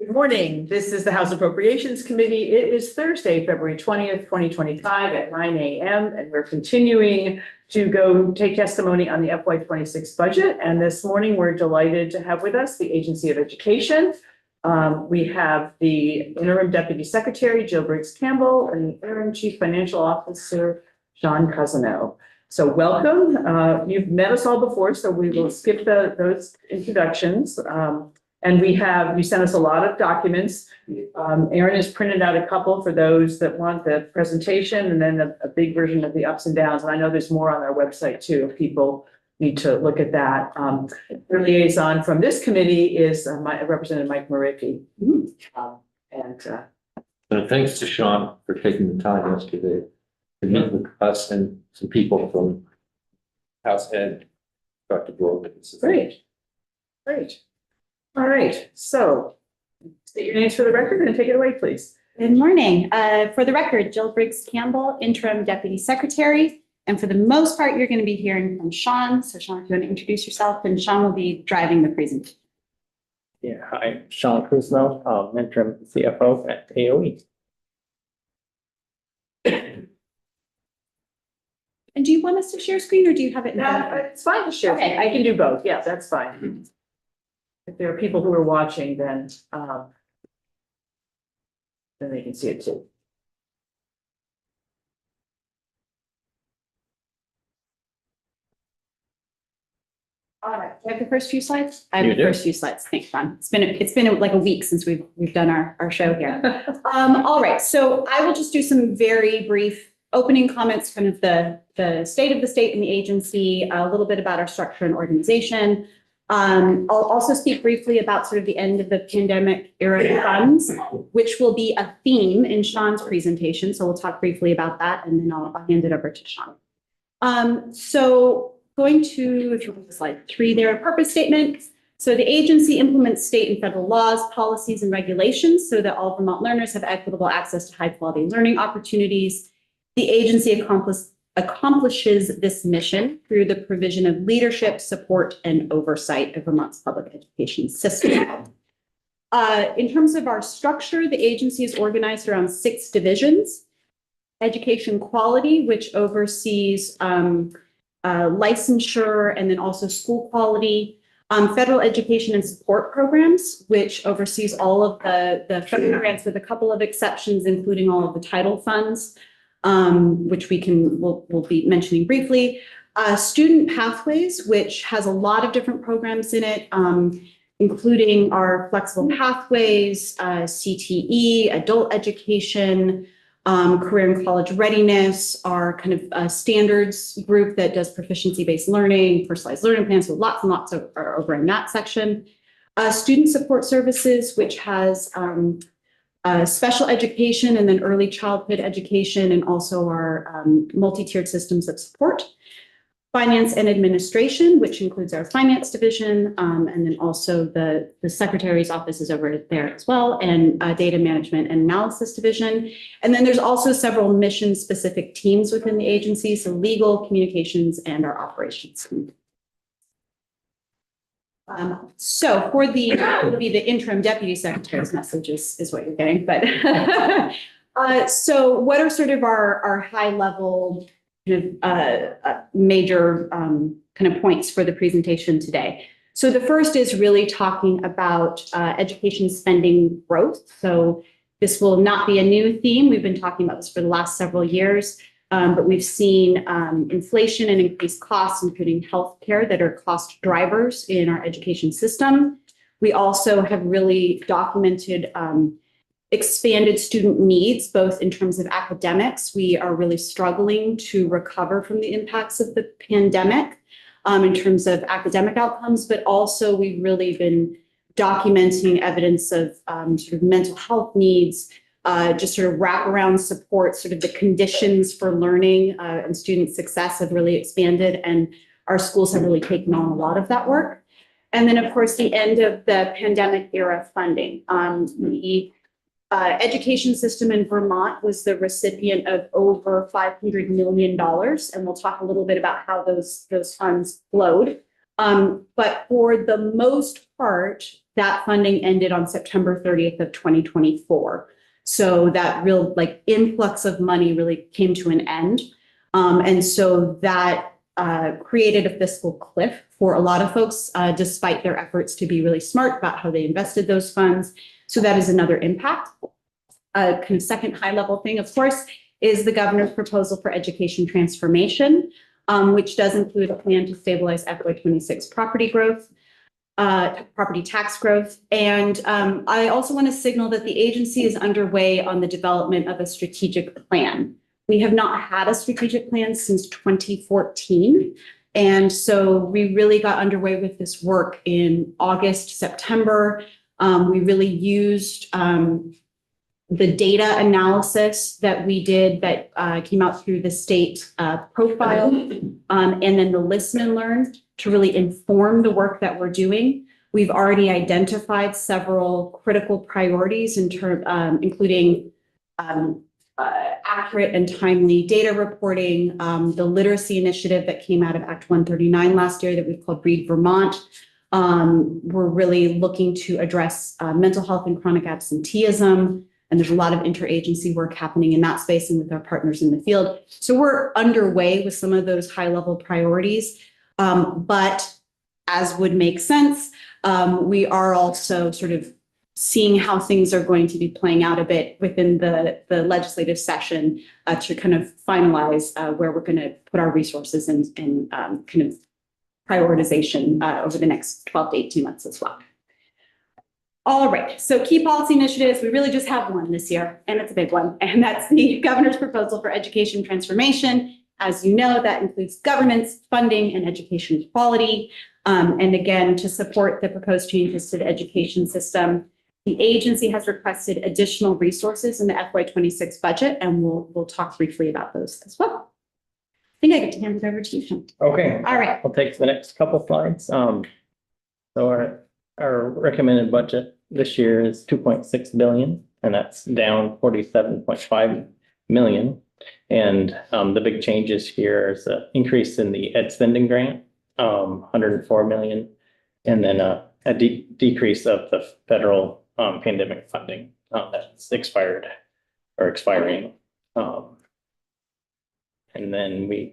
Good morning. This is the House Appropriations Committee. It is Thursday, February 20th, 2025 at 9 a.m. and we're continuing to go take testimony on the FY26 budget. And this morning, we're delighted to have with us the Agency of Education. We have the Interim Deputy Secretary, Jill Briggs-Campbell, and the Interim Chief Financial Officer, Sean Cousineau. So welcome. You've met us all before, so we will skip those introductions. And you sent us a lot of documents. Erin has printed out a couple for those that want the presentation, and then a big version of the ups and downs. And I know there's more on our website too, if people need to look at that. The liaison from this committee is Representative Mike Maricki. And thanks to Sean for taking the time yesterday to meet with us and some people from House Ed. Dr. Blow. Great. All right, so state your names for the record and take it away, please. Good morning. For the record, Jill Briggs-Campbell, Interim Deputy Secretary. And for the most part, you're going to be hearing from Sean. So Sean, if you want to introduce yourself, and Sean will be driving the presentation. Yeah, hi, Sean Cousineau, Interim CFO at AOE. And do you want us to share screen, or do you have it? It's fine to share. Okay. I can do both. Yeah, that's fine. If there are people who are watching, then they can see it too. All right. Do I have the first few slides? I have You the do. first few slides. Thanks, Sean. It's been like a week since we've done our show here. All right. So I will just do some very brief opening comments, kind of the state of the state and the agency, a little bit about our structure and organization. I'll also speak briefly about sort of the end of the pandemic era funds, which will be a theme in Sean's presentation. So we'll talk briefly about that, and then I'll hand it over to Sean. So going to, if you want to slide 3 there, purpose statement. So the agency implements state and federal laws, policies, and regulations so that all Vermont learners have equitable access to high quality learning opportunities. The agency accomplishes this mission through the provision of leadership, support, and oversight of Vermont's public education system. In terms of our structure, the agency is organized around 6 divisions. Education quality, which oversees licensure and then also school quality. Federal education and support programs, which oversees all of the federal grants with a couple of exceptions, including all of the title funds. Which we'll be mentioning briefly. Student pathways, which has a lot of different programs in it, including our flexible pathways, CTE, adult education, career and college readiness, our kind of standards group that does proficiency-based learning, personalized learning plans, so lots and lots are over in that section. Student support services, which has special education and then early childhood education, and also our multi-tiered systems of support. Finance and administration, which includes our finance division, and then also the secretary's office is over there as well, and data management and analysis division. And then there's also several mission-specific teams within the agency, so legal, communications, and our operations. So for it'll be the interim deputy secretary's message is what you're getting, but so what are sort of our high level major kind of points for the presentation today? So the first is really talking about education spending growth. So this will not be a new theme. We've been talking about this for the last several years. But we've seen inflation and increased costs, including healthcare, that are cost drivers in our education system. We also have really documented expanded student needs, both in terms of academics. We are really struggling to recover from the impacts of the pandemic in terms of academic outcomes, but also we've really been documenting evidence of sort of mental health needs, just sort of wraparound support, sort of the conditions for learning and student success have really expanded, and our schools have really taken on a lot of that work. And then, of course, the end of the pandemic era funding. The education system in Vermont was the recipient of over $500 million, and we'll talk a little bit about how those funds flowed. But for the most part, that funding ended on September 30th of 2024. So that real like influx of money really came to an end. And so that created a fiscal cliff for a lot of folks, despite their efforts to be really smart about how they invested those funds. So that is another impact. Kind of second high level thing, of course, is the governor's proposal for education transformation, which does include a plan to stabilize FY26 property growth, property tax growth. And I also want to signal that the agency is underway on the development of a strategic plan. We have not had a strategic plan since 2014. And so we really got underway with this work in August, September. We really used the data analysis that we did that came out through the state profile, and then the listen and learn to really inform the work that we're doing. We've already identified several critical priorities including accurate and timely data reporting, the literacy initiative that came out of Act 139 last year that we've called Read Vermont. We're really looking to address mental health and chronic absenteeism. And there's a lot of interagency work happening in that space and with our partners in the field. So we're underway with some of those high level priorities. But as would make sense, we are also sort of seeing how things are going to be playing out a bit within the legislative session to kind of finalize where we're going to put our resources and kind of prioritization over the next 12 to 18 months as well. All right, so key policy initiatives, we really just have one this year, and it's a big one, and that's the governor's proposal for education transformation. As you know, that includes governance, funding, and education quality. And again, to support the proposed changes to the education system, the agency has requested additional resources in the FY26 budget, and we'll talk briefly about those as well. I think I get to hand it over to you, Sean. Okay. All right. I'll take the next couple slides. So our recommended budget this year is 2.6 billion, and that's down 47.5 million. And the big changes here is an increase in the ed spending grant, 104 million, and then a decrease of the federal pandemic funding that's expired or expiring. And then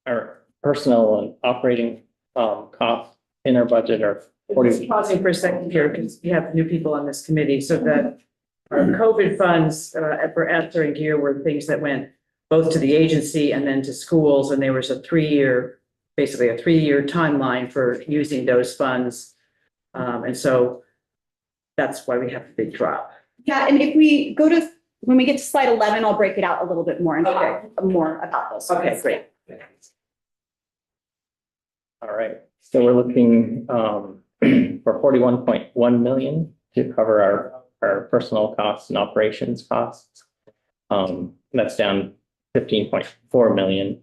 our personnel and operating costs in our budget are 40. Pausing for a second here because we have new people on this committee, so that our COVID funds for Esther and Gear were things that went both to the agency and then to schools, and there was basically a three-year timeline for using those funds. And so that's why we have a big drop. Yeah, and if we go to, when we get to slide 11, I'll break it out a little bit more and talk more about those. Okay, great. All right, so we're looking for 41.1 million to cover our personnel costs and operations costs. That's down 15.4 million,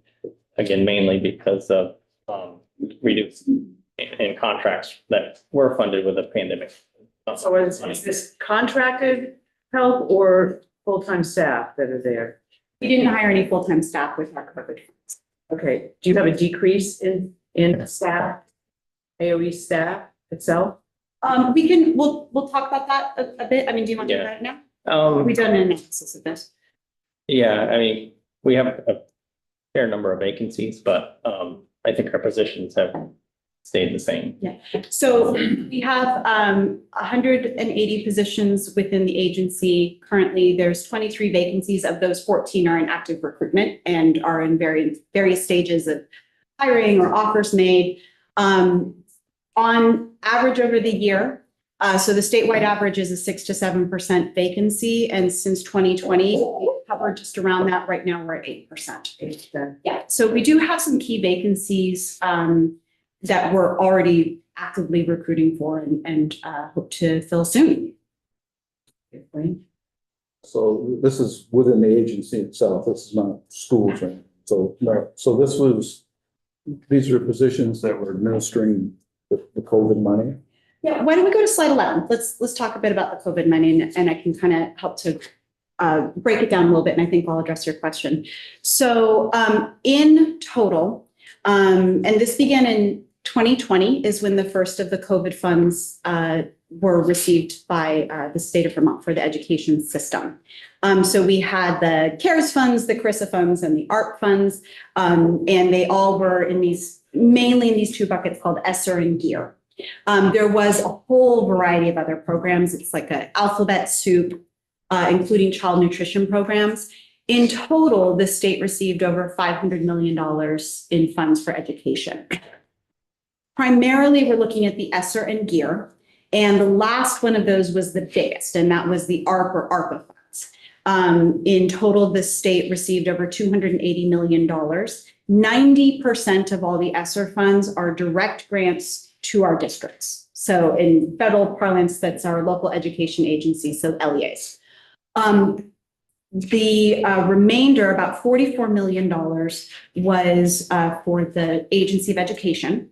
again, mainly because of reduced in contracts that were funded with the pandemic. So is this contracted help or full-time staff that are there? We didn't hire any full-time staff with our COVID funds. Okay, do you have a decrease in staff, AOE staff itself? We'll talk about that a bit. I mean, do you want to do that now? We've done an analysis of this. Yeah, I mean, we have a fair number of vacancies, but I think our positions have stayed the same. Yeah, so we have 180 positions within the agency. Currently, there's 23 vacancies. Of those, 14 are in active recruitment and are in various stages of hiring or offers made. On average over the year, so the statewide average is a 6 to 7% vacancy, and since 2020, we covered just around that. Right now, we're at 8%. Yeah, so we do have some key vacancies that we're already actively recruiting for and hope to fill soon. So this is within the agency itself. This is not schools, right? So these are positions that were administering the COVID money. Yeah, why don't we go to slide 11? Let's talk a bit about the COVID money, and I can kind of help to break it down a little bit, and I think I'll address your question. So in total, and this began in 2020 is when the first of the COVID funds were received by the state of Vermont for the education system. So we had the CARES funds, the CRISA funds, and the ARP funds, and they all were in these, mainly in these two buckets called ESSER and GEAR. There was a whole variety of other programs. It's like an alphabet soup, including child nutrition programs. In total, the state received over $500 million in funds for education. Primarily, we're looking at the ESSER and GEAR, and the last one of those was the biggest, and that was the ARP or ARPA funds. In total, the state received over $280 million. 90% of all the ESSER funds are direct grants to our districts. So in federal parlance, that's our local education agencies, so LEAs. The remainder, about $44 million, was for the Agency of Education.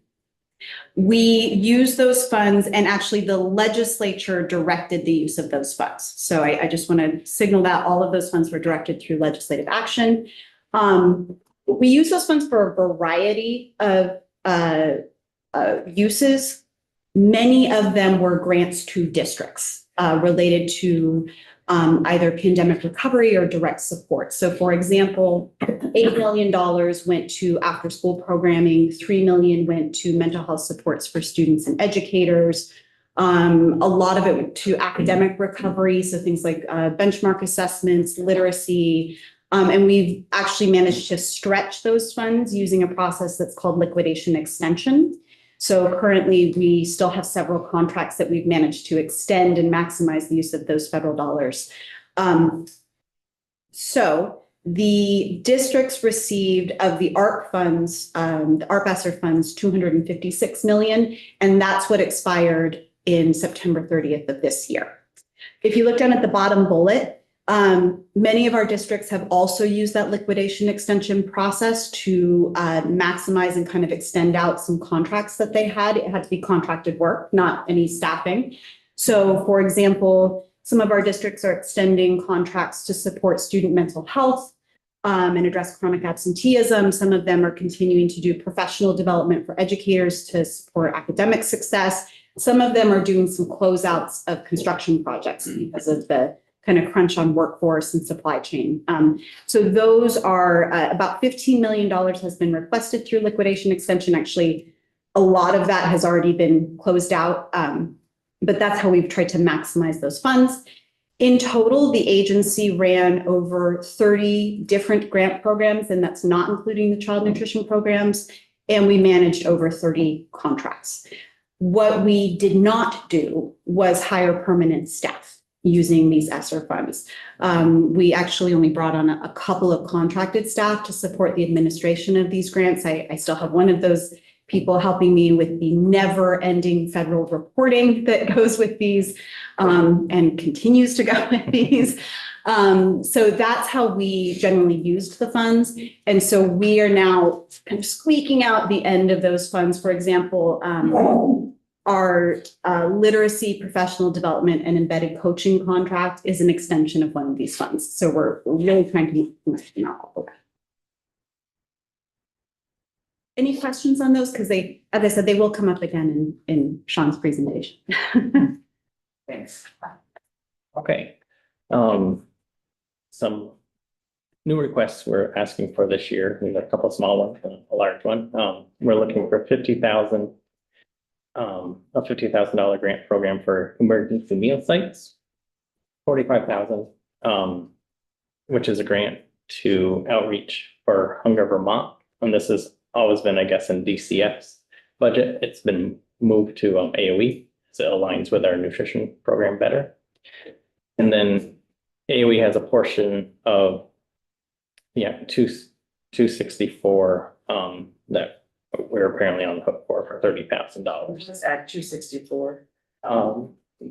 We use those funds, and actually the legislature directed the use of those funds. So I just want to signal that all of those funds were directed through legislative action. We use those funds for a variety of uses. Many of them were grants to districts related to either pandemic recovery or direct support. So for example, $8 million went to after school programming, $3 million went to mental health supports for students and educators. A lot of it went to academic recovery, so things like benchmark assessments, literacy, and we've actually managed to stretch those funds using a process that's called liquidation extension. So currently, we still have several contracts that we've managed to extend and maximize the use of those federal dollars. So the districts received of the ARP funds, the ARP ESSER funds, $256 million, and that's what expired in September 30th of this year. If you look down at the bottom bullet, many of our districts have also used that liquidation extension process to maximize and kind of extend out some contracts that they had. It had to be contracted work, not any staffing. So for example, some of our districts are extending contracts to support student mental health and address chronic absenteeism. Some of them are continuing to do professional development for educators to support academic success. Some of them are doing some closeouts of construction projects because of the kind of crunch on workforce and supply chain. So those are about $15 million has been requested through liquidation extension. Actually, a lot of that has already been closed out, but that's how we've tried to maximize those funds. In total, the agency ran over 30 different grant programs, and that's not including the child nutrition programs, and we managed over 30 contracts. What we did not do was hire permanent staff using these ESSER funds. We actually only brought on a couple of contracted staff to support the administration of these grants. I still have one of those people helping me with the never-ending federal reporting that goes with these and continues to go with these. So that's how we generally used the funds. And so we are now kind of squeaking out the end of those funds. For example, our literacy, professional development, and embedded coaching contract is an extension of one of these funds. So we're really trying to make all of that. Any questions on those? Because they, as I said, they will come up again in Sean's presentation. Thanks. Okay. Some new requests we're asking for this year. We have a couple of small ones and a large one. We're looking for $50,000. A $50,000 grant program for emergency meal sites, $45,000, which is a grant to outreach for Hunger Vermont. And this has always been, I guess, in DCF's budget. It's been moved to AOE, so it aligns with our nutrition program better. And then AOE has a portion of, 264 that we're apparently on the hook for $30,000. Let's add 264.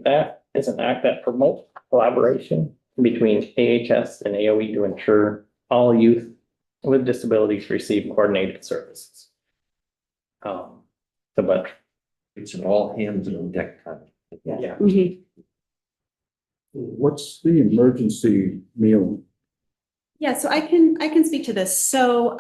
That is an act that promotes collaboration between AHS and AOE to ensure all youth with disabilities receive coordinated services. But It's an all hands on deck kind of. yeah, Mhm. What's the emergency meal? Yeah, so I can speak to this. So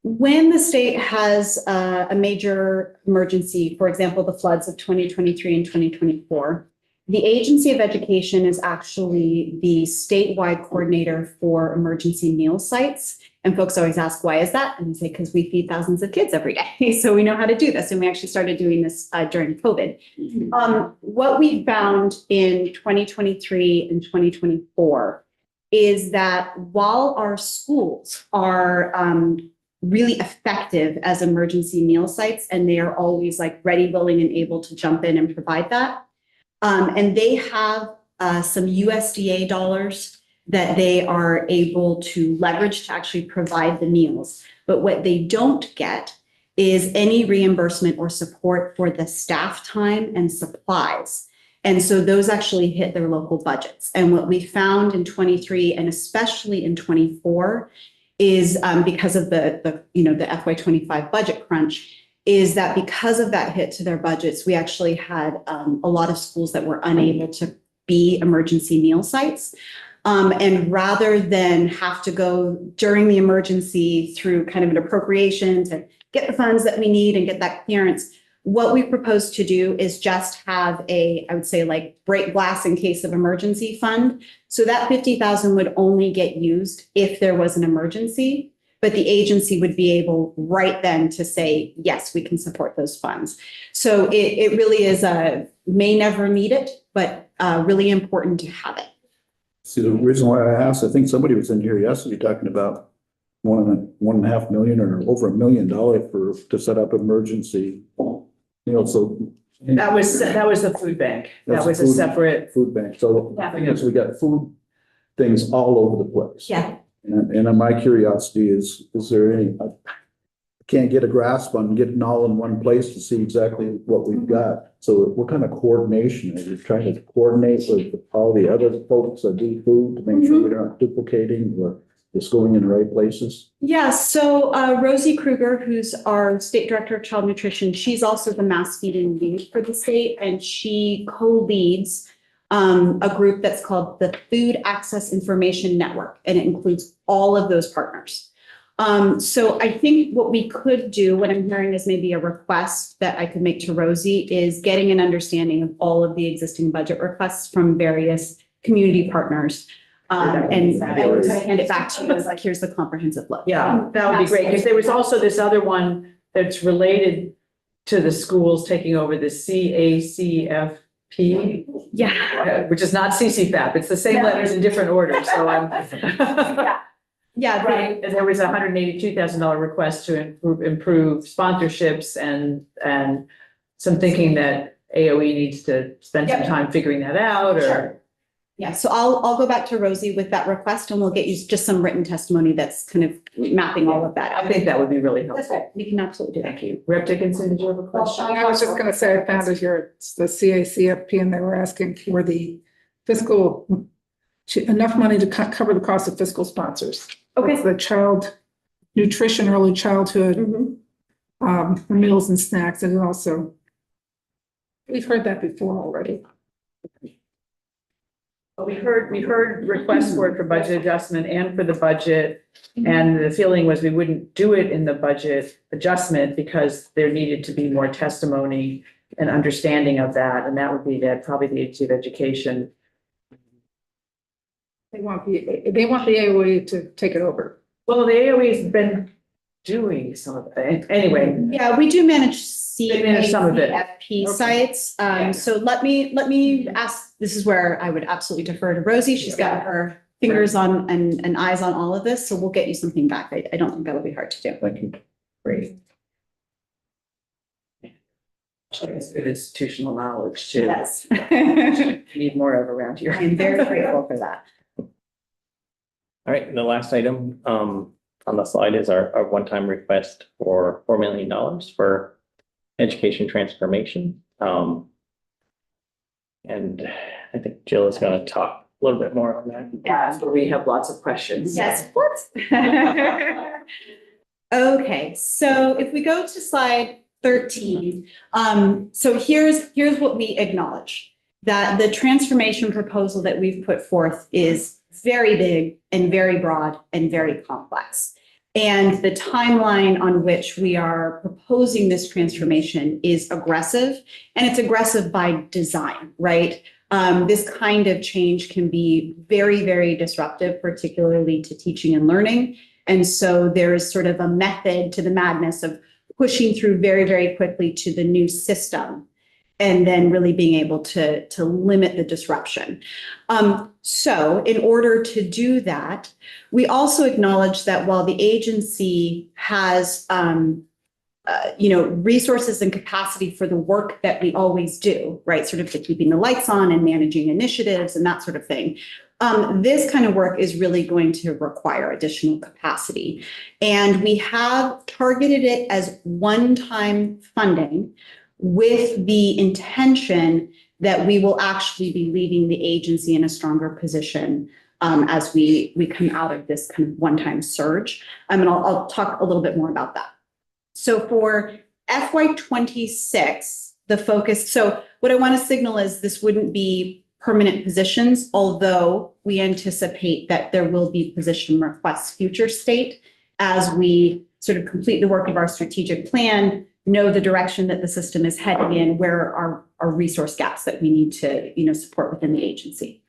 When the state has a major emergency, for example, the floods of 2023 and 2024, the Agency of Education is actually the statewide coordinator for emergency meal sites. And folks always ask, why is that? And we say, because we feed thousands of kids every day. So we know how to do this. And we actually started doing this during COVID. What we found in 2023 and 2024 is that while our schools are really effective as emergency meal sites, and they are always like ready, willing, and able to jump in and provide that, and they have some USDA dollars that they are able to leverage to actually provide the meals. But what they don't get is any reimbursement or support for the staff time and supplies. And so those actually hit their local budgets. And what we found in 23 and especially in 24 is because of the FY25 budget crunch, is that because of that hit to their budgets, we actually had a lot of schools that were unable to be emergency meal sites. And rather than have to go during the emergency through kind of an appropriation to get the funds that we need and get that clearance, what we propose to do is just have I would say like break glass in case of emergency fund. So that 50,000 would only get used if there was an emergency, but the agency would be able right then to say, yes, we can support those funds. So it really is may never need it, but really important to have it. See, the reason why I asked, I think somebody was in here yesterday talking about 1.5 million or over $1 million to set up emergency, so. That was the food bank. That was a separate. Food bank. So the thing is, we got food things all over the place. Yeah. And my curiosity is there any, I can't get a grasp on getting all in one place to see exactly what we've got. So what kind of coordination are you trying to coordinate with all the other folks that do food to make sure we're not duplicating or just going in the right places? Yeah, so Rosie Kruger, who's our State Director of Child Nutrition, she's also the mass feeding lead for the state, and she co-leads a group that's called the Food Access Information Network, and it includes all of those partners. So I think what we could do, what I'm hearing is maybe a request that I could make to Rosie, is getting an understanding of all of the existing budget requests from various community partners. And I would hand it back to you as like, here's the comprehensive look. Yeah, that would be great, because there was also this other one that's related to the schools taking over the CACFP. Yeah. Which is not CCFAP, it's the same letters in different orders, so I'm. Yeah, Right, and there was a $182,000 request to improve sponsorships and some thinking that AOE needs to spend some time figuring that out, or. Sure. Yeah, so I'll go back to Rosie with that request, and we'll get you just some written testimony that's kind of mapping all of that. I think that would be really That's helpful. right. We can absolutely do that. Thank you. Rep Dickinson, did you have a question? I was just gonna say, I found it here, it's the CACFP, and they were asking for the fiscal, enough money to cover the cost of fiscal sponsors. Okay. It's the child nutrition, early childhood, meals and snacks, and also, we've heard that before already. We heard requests for it for budget adjustment and for the budget. And the feeling was we wouldn't do it in the budget adjustment because there needed to be more testimony and understanding of that. And that would be probably the Agency of Education. They want the AOE to take it over. Well, the AOE has been doing some of it. Anyway, Yeah, we do manage They manage some of it. CACFP Okay. sites. Yeah. So let me ask, this is where I would absolutely defer to Rosie. She's got her fingers on and eyes on all of this, so we'll get you something back. I don't think that'll be hard to do. Thank you. great. It's good institutional knowledge too. Yes. Need more of around here. I'm very grateful for that. All right, the last item on the slide is our one-time request for $4 million for education transformation. And I think Jill is going to talk a little bit more on that. Yeah, but we have lots of questions. Yes, of course. Okay, so if we go to slide 13, so here's what we acknowledge, that the transformation proposal that we've put forth is very big and very broad and very complex. And the timeline on which we are proposing this transformation is aggressive, and it's aggressive by design, right? This kind of change can be very, very disruptive, particularly to teaching and learning. And so there is sort of a method to the madness of pushing through very, very quickly to the new system and then really being able to limit the disruption. So in order to do that, we also acknowledge that while the agency has resources and capacity for the work that we always do, right? Sort of the keeping the lights on and managing initiatives and that sort of thing. This kind of work is really going to require additional capacity. And we have targeted it as one-time funding with the intention that we will actually be leaving the agency in a stronger position as we come out of this kind of one-time surge. And I'll talk a little bit more about that. So for FY26, the focus, so what I want to signal is this wouldn't be permanent positions, although we anticipate that there will be position requests future state as we sort of complete the work of our strategic plan, know the direction that the system is heading in, where are resource gaps that we need to support within the agency.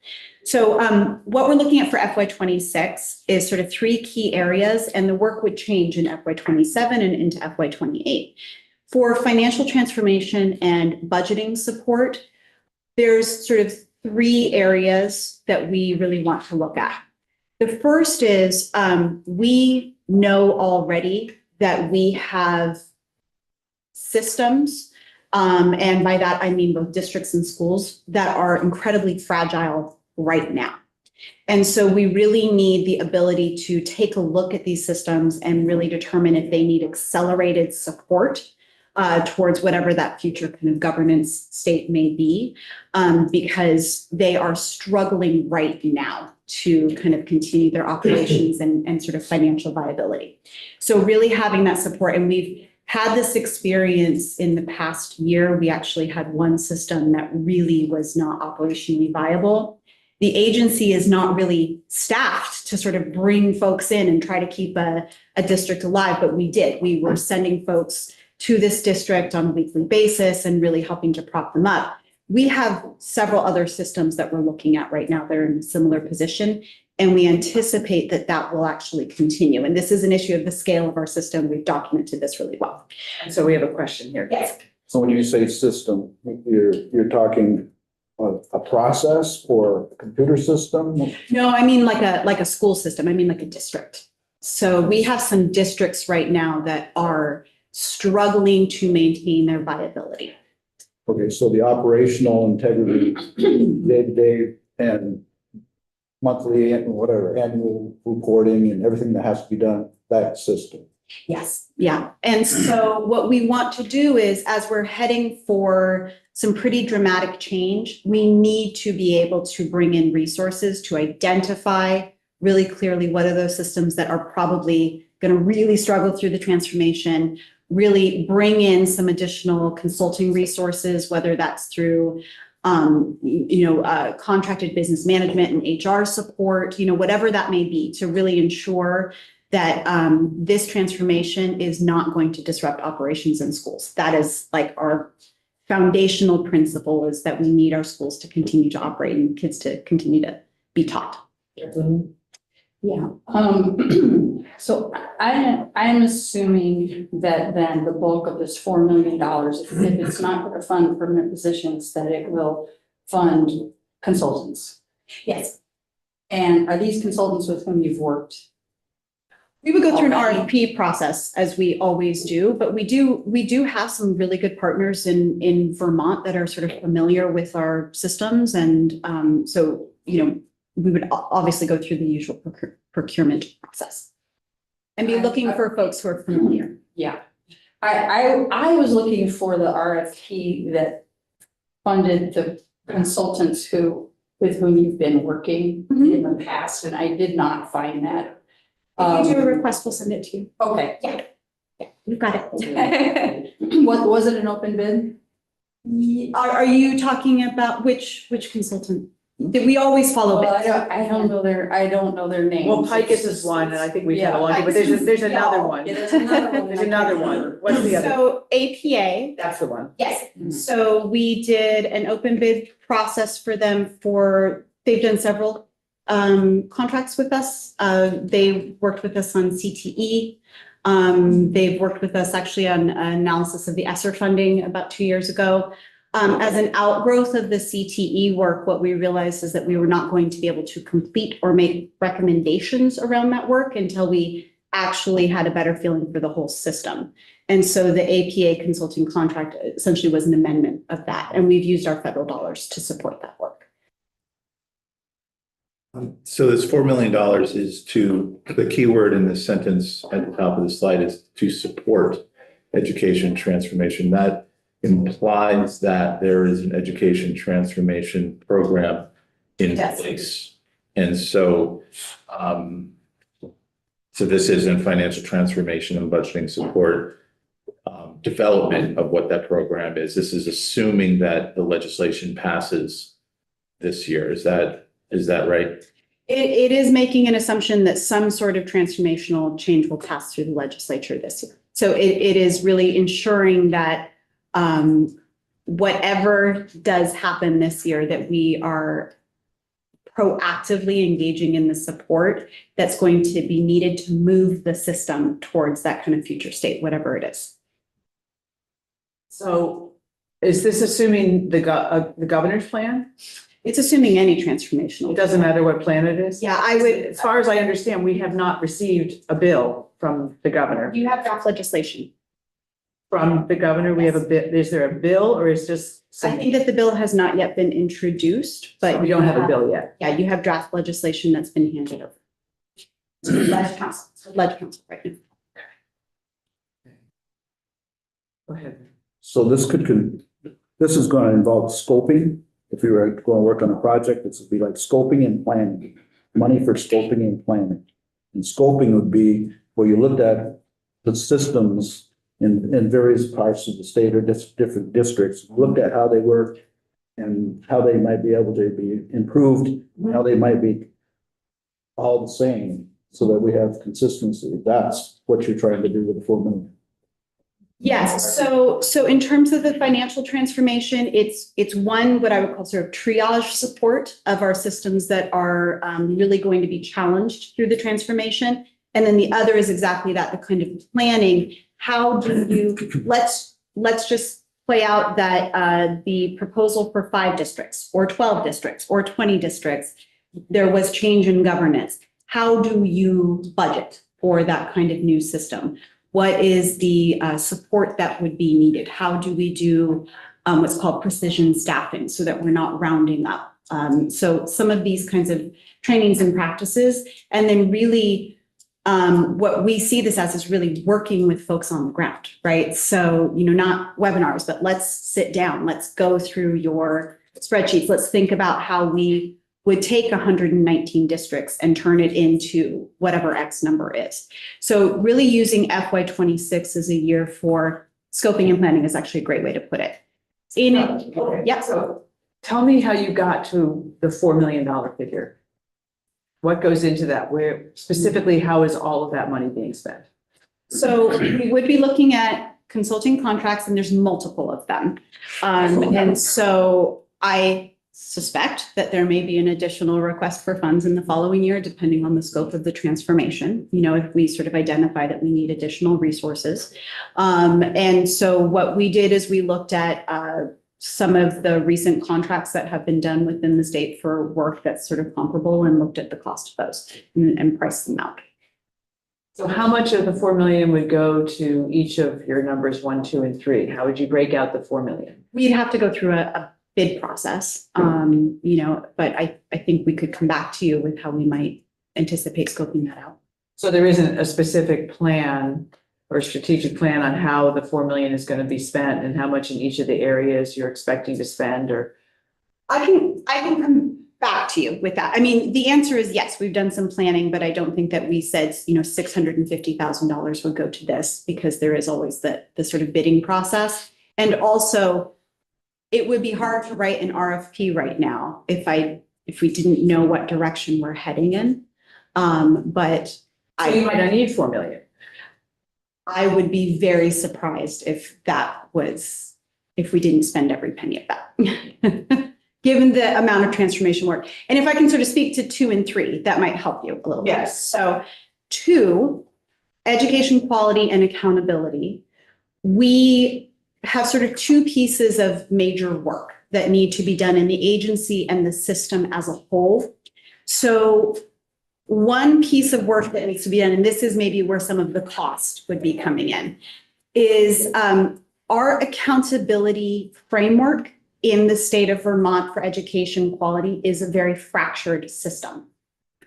So what we're looking at for FY26 is sort of 3 key areas, and the work would change in FY27 and into FY28. For financial transformation and budgeting support, there's sort of 3 areas that we really want to look at. The first is we know already that we have systems, and by that I mean both districts and schools, that are incredibly fragile right now. And so we really need the ability to take a look at these systems and really determine if they need accelerated support towards whatever that future kind of governance state may be, because they are struggling right now to kind of continue their operations and sort of financial viability. So really having that support, and we've had this experience in the past year. We actually had one system that really was not operationally viable. The agency is not really staffed to sort of bring folks in and try to keep a district alive, but we did. We were sending folks to this district on a weekly basis and really helping to prop them up. We have several other systems that we're looking at right now that are in a similar position, and we anticipate that that will actually continue. And this is an issue of the scale of our system. We've documented this really well. And so we have a question here. Yes. So when you say system, you're talking a process or a computer system? No, I mean like a school system. I mean like a district. So we have some districts right now that are struggling to maintain their viability. Okay, so the operational integrity, day-to-day and monthly and whatever, annual reporting and everything that has to be done, that system. Yes, yeah. And so what we want to do is, as we're heading for some pretty dramatic change, we need to be able to bring in resources to identify really clearly what are those systems that are probably going to really struggle through the transformation, really bring in some additional consulting resources, whether that's through contracted business management and HR support, whatever that may be, to really ensure that this transformation is not going to disrupt operations in schools. That is like our foundational principle, is that we need our schools to continue to operate and kids to continue to be taught. Yeah, so I'm assuming that then the bulk of this $4 million, if it's not going to fund permanent positions, that it will fund consultants. Yes. And are these consultants with whom you've worked? We would go through an RFP process, as we always do, but we do have some really good partners in Vermont that are sort of familiar with our systems. And so, we would obviously go through the usual procurement process and be looking for folks who are familiar. Yeah, I was looking for the RFP that funded the consultants with whom you've been working in the past, and I did not find that. If you do a request, we'll send it to you. Okay. Yeah, you've got it. Was it an open bid? Are you talking about which consultant? We always follow Well, bids. I don't know their names. Well, Picus is one, and I think we've had a Yeah, long, but there's another one. Yeah, there's another one. There's another one. What's the other? So APA, That's the one. yes. So we did an open bid process for them they've done several contracts with us. They worked with us on CTE. They've worked with us actually on analysis of the ESSER funding about 2 years ago. As an outgrowth of the CTE work, what we realized is that we were not going to be able to complete or make recommendations around that work until we actually had a better feeling for the whole system. And so the APA consulting contract essentially was an amendment of that, and we've used our federal dollars to support that work. So this $4 million is the key word in this sentence at the top of the slide is to support education transformation. That implies that there is an education transformation program in Yes. place. And so, so this isn't financial transformation and budgeting support, development of what that program is. This is assuming that the legislation passes this year. Is that right? It is making an assumption that some sort of transformational change will pass through the legislature this year. So it is really ensuring that whatever does happen this year, that we are proactively engaging in the support that's going to be needed to move the system towards that kind of future state, whatever it is. So is this assuming the governor's plan? It's assuming any transformational. It doesn't matter what plan it is? Yeah, I would. As far as I understand, we have not received a bill from the governor. You have draft legislation. From the governor, we have a bit, is there a bill or is just? I think that the bill has not yet been introduced, but We don't have a bill yet. Yeah, you have draft legislation that's been handed over. To the Ledge Council, right now. Go ahead. So this this is gonna involve scoping. If you were gonna work on a project, this would be like scoping and planning, money for scoping and planning. And scoping would be where you looked at the systems in various parts of the state or different districts, looked at how they work and how they might be able to be improved, how they might be all the same, so that we have consistency. That's what you're trying to do with the 4 million. Yes, so in terms of the financial transformation, it's one, what I would call sort of triage support of our systems that are really going to be challenged through the transformation. And then the other is exactly that, the kind of planning. How do you, let's just play out that the proposal for 5 districts or 12 districts or 20 districts, there was change in governance. How do you budget for that kind of new system? What is the support that would be needed? How do we do what's called precision staffing so that we're not rounding up? So some of these kinds of trainings and practices, and then really what we see this as is really working with folks on the ground, right? So, not webinars, but let's sit down, let's go through your spreadsheets. Let's think about how we would take 119 districts and turn it into whatever X number is. So really using FY26 as a year for scoping and planning is actually a great way to put it. So tell me how you got to the $4 million figure. What goes into that? Where specifically, how is all of that money being spent? So we would be looking at consulting contracts, and there's multiple of them. And so I suspect that there may be an additional request for funds in the following year, depending on the scope of the transformation, if we sort of identify that we need additional resources. And so what we did is we looked at some of the recent contracts that have been done within the state for work that's sort of comparable and looked at the cost of those and priced them out. So how much of the 4 million would go to each of your numbers 1, 2, and 3? How would you break out the 4 million? We'd have to go through a bid process, but I think we could come back to you with how we might anticipate scoping that out. So there isn't a specific plan or strategic plan on how the 4 million is going to be spent and how much in each of the areas you're expecting to spend, or? I can come back to you with that. I mean, the answer is yes, we've done some planning, but I don't think that we said, $650,000 would go to this, because there is always the sort of bidding process. And also, it would be hard to write an RFP right now if I if we didn't know what direction we're heading in. But So you might not need 4 million. I would be very surprised if we didn't spend every penny of that. Given the amount of transformation work. And if I can sort of speak to 2 and 3, that might help you a little bit. Yes. So 2, education quality and accountability. We have sort of 2 pieces of major work that need to be done in the agency and the system as a whole. So one piece of work that needs to be done, and this is maybe where some of the cost would be coming in, is our accountability framework in the state of Vermont for education quality is a very fractured system.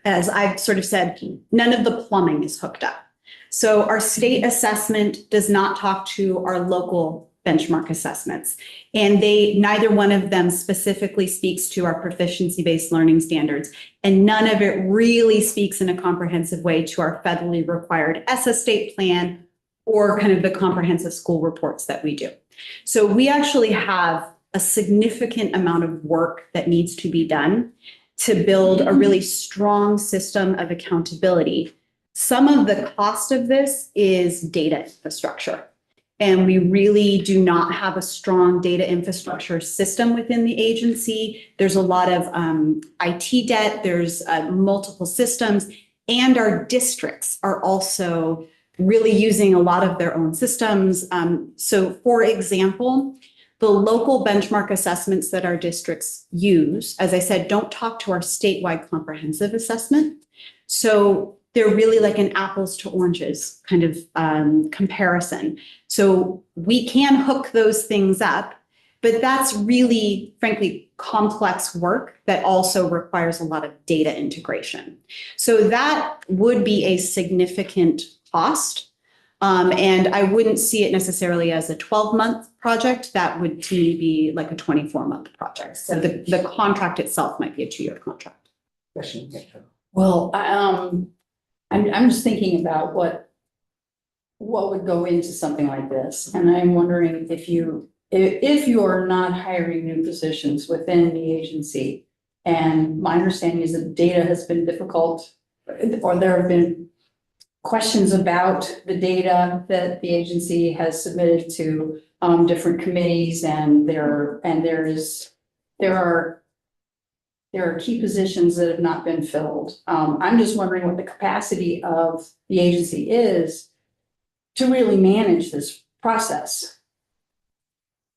As I've sort of said, none of the plumbing is hooked up. So our state assessment does not talk to our local benchmark assessments. And neither one of them specifically speaks to our proficiency-based learning standards. And none of it really speaks in a comprehensive way to our federally required ESSA state plan or kind of the comprehensive school reports that we do. So we actually have a significant amount of work that needs to be done to build a really strong system of accountability. Some of the cost of this is data infrastructure. And we really do not have a strong data infrastructure system within the agency. There's a lot of IT debt, there's multiple systems, and our districts are also really using a lot of their own systems. So for example, the local benchmark assessments that our districts use, as I said, don't talk to our statewide comprehensive assessment. So they're really like an apples to oranges kind of comparison. So we can hook those things up, but that's really, frankly, complex work that also requires a lot of data integration. So that would be a significant cost. And I wouldn't see it necessarily as a 12-month project. That would to me be like a 24-month project. So the contract itself might be a 2-year contract. Well, I'm just thinking about what would go into something like this. And I'm wondering if you are not hiring new positions within the agency, and my understanding is that data has been difficult, or there have been questions about the data that the agency has submitted to different committees, and there are key positions that have not been filled. I'm just wondering what the capacity of the agency is to really manage this process.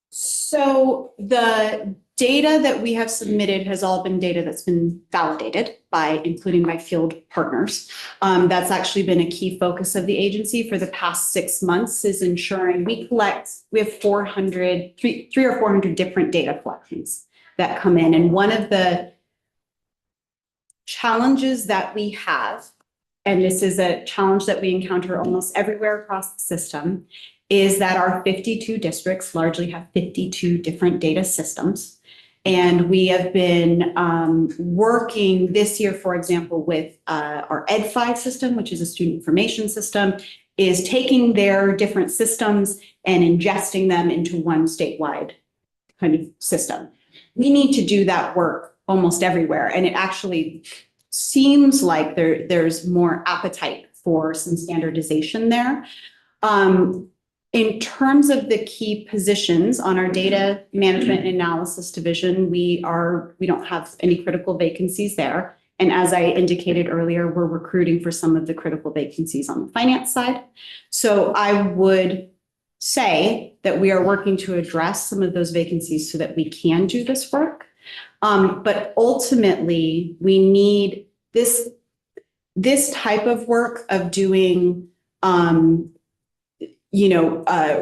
So the data that we have submitted has all been data that's been validated including by field partners. That's actually been a key focus of the agency for the past 6 months, is ensuring we have 300 or 400 different data collections that come in. And one of the challenges that we have, and this is a challenge that we encounter almost everywhere across the system, is that our 52 districts largely have 52 different data systems. And we have been working this year, for example, with our Ed5 system, which is a student information system, is taking their different systems and ingesting them into one statewide kind of system. We need to do that work almost everywhere. And it actually seems like there's more appetite for some standardization there. In terms of the key positions on our data management and analysis division, we don't have any critical vacancies there. And as I indicated earlier, we're recruiting for some of the critical vacancies on the finance side. So I would say that we are working to address some of those vacancies so that we can do this work. But ultimately, we need this type of work of doing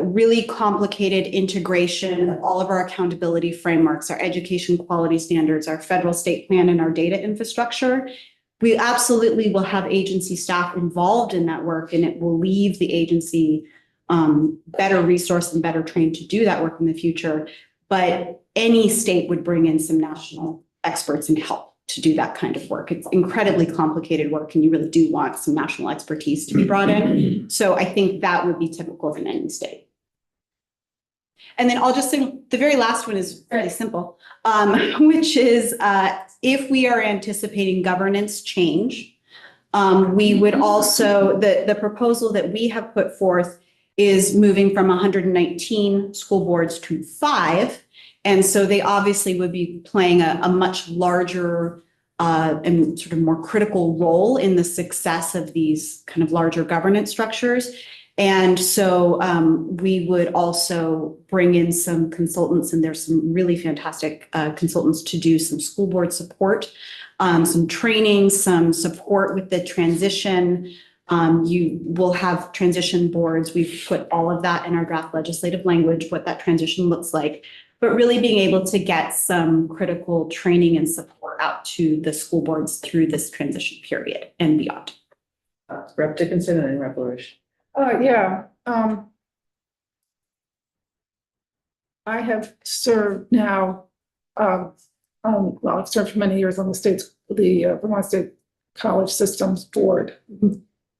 really complicated integration of all of our accountability frameworks, our education quality standards, our federal state plan, and our data infrastructure. We absolutely will have agency staff involved in that work, and it will leave the agency better resourced and better trained to do that work in the future. But any state would bring in some national experts and help to do that kind of work. It's incredibly complicated work, and you really do want some national expertise to be brought in. So I think that would be typical in any state. And then I'll just say, the very last one is fairly simple, which is if we are anticipating governance change, we would also, the proposal that we have put forth is moving from 119 school boards to 5. And so they obviously would be playing a much larger and sort of more critical role in the success of these kind of larger governance structures. And so we would also bring in some consultants, and there's some really fantastic consultants to do some school board support, some training, some support with the transition. You will have transition boards. We've put all of that in our draft legislative language, what that transition looks like, but really being able to get some critical training and support out to the school boards through this transition period and beyond. Rep. Dickinson and then Rep. LaRouche. Yeah. I have served now, well, I've served for many years on the Vermont State College Systems Board.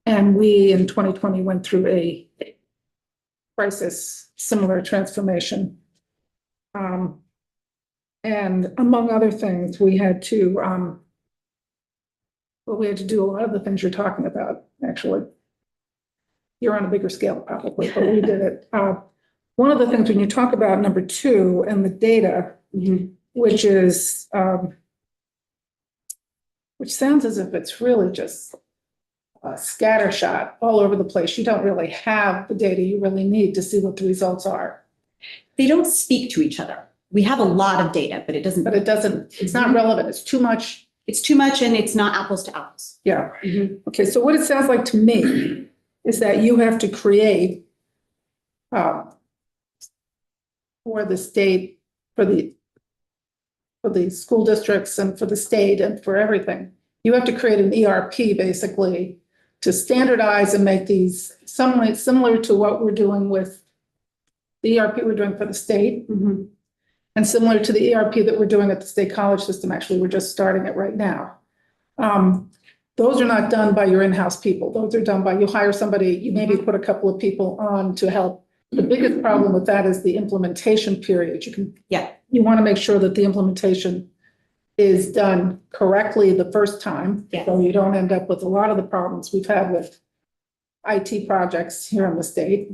And we, in 2020, went through a crisis, similar transformation. And among other things, we had to, well, we had to do a lot of the things you're talking about, actually. You're on a bigger scale probably, but we did it. One of the things when you talk about number 2 and the data, which is, which sounds as if it's really just a scattershot all over the place. You don't really have the data you really need to see what the results are. They don't speak to each other. We have a lot of data, but it doesn't. But it doesn't, it's not relevant. It's too much. It's too much and it's not apples to apples. Yeah. Okay, so what it sounds like to me is that you have to create for the state, for the school districts and for the state and for everything. You have to create an ERP basically to standardize and make these somewhat similar to what we're doing with the ERP we're doing for the state. And similar to the ERP that we're doing at the state college system. Actually, we're just starting it right now. Those are not done by your in-house people. Those are done by, you hire somebody, you maybe put a couple of people on to help. The biggest problem with that is the implementation period. You want to make sure that the implementation is done correctly the first time. Yes. So you don't end up with a lot of the problems we've had with IT projects here in the state.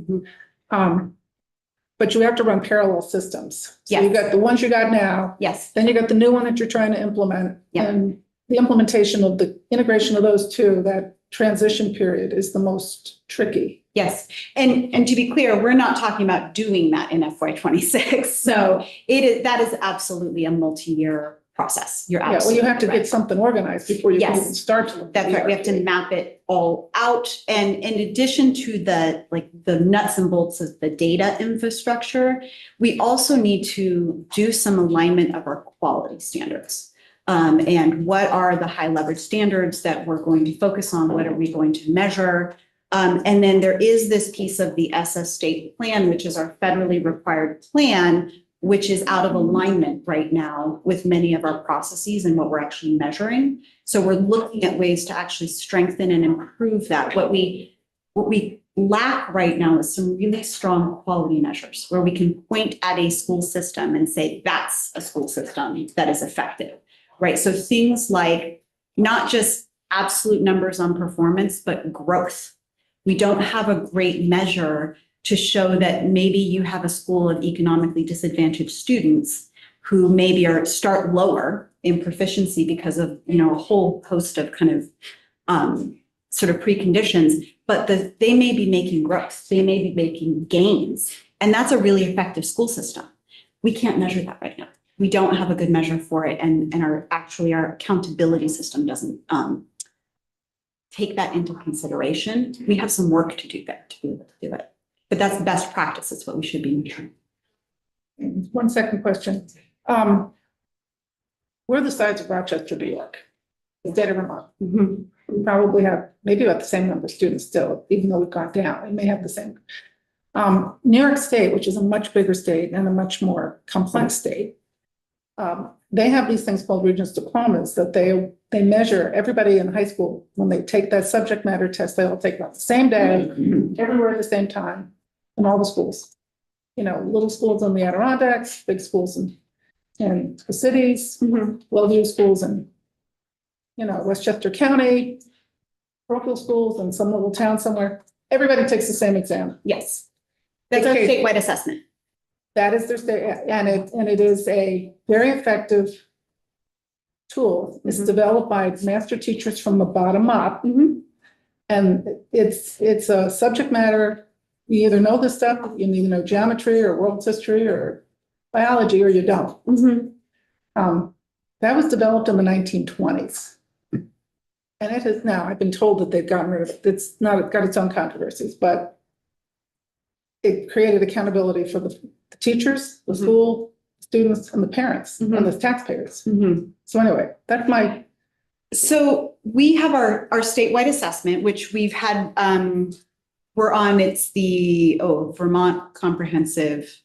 But you have to run parallel systems. So you got the ones you got now. Yes. Then you got the new one that you're trying to implement. Yeah. And the implementation of the integration of those two, that transition period is the most tricky. Yes. And to be clear, we're not talking about doing that in FY26. So that is absolutely a multi-year process. You're absolutely Well, you have to right. get something organized before you can Yes. even start to. That's right. We have to map it all out. And in addition to the nuts and bolts of the data infrastructure, we also need to do some alignment of our quality standards. And what are the high leverage standards that we're going to focus on? What are we going to measure? And then there is this piece of the SS state plan, which is our federally required plan, which is out of alignment right now with many of our processes and what we're actually measuring. So we're looking at ways to actually strengthen and improve that. What we lack right now is some really strong quality measures where we can point at a school system and say, that's a school system that is effective, right? So things like not just absolute numbers on performance, but growth. We don't have a great measure to show that maybe you have a school of economically disadvantaged students who maybe start lower in proficiency because of, a whole host of kind of sort of preconditions, but they may be making growth, they may be making gains, and that's a really effective school system. We can't measure that right now. We don't have a good measure for it, and our accountability system doesn't take that into consideration. We have some work to do there to be able to do it. But that's the best practice. It's what we should be measuring. One second question. We're the size of Rochester, New York, the state of Vermont. We probably have maybe about the same number of students still, even though we've gone down. It may have the same. New York State, which is a much bigger state and a much more complex state, they have these things called Regents diplomas that they measure everybody in high school. When they take that subject matter test, they all take it on the same day, everywhere at the same time, in all the schools. little schools in the Adirondacks, big schools in the cities, Mhm. well-view schools in, Westchester County, parochial schools in some little town somewhere. Everybody takes the same exam. Yes. That's our Okay. statewide assessment. That is their state, and it is a very effective tool. It's Mhm. developed by master teachers from the bottom up. Mhm. And it's a subject matter, you either know this stuff, you either know geometry or world history or biology, or you don't. Mhm. That was developed in the 1920s. And it is now, I've been told that they've gotten rid of it. It's not, it's got its own controversies, but it created accountability for the teachers, the Mhm. school, students, and the parents, and Mhm. the taxpayers. Mhm. So anyway, that's my, So we have our statewide assessment, which we've had, we're on, it's the, Vermont Comprehensive.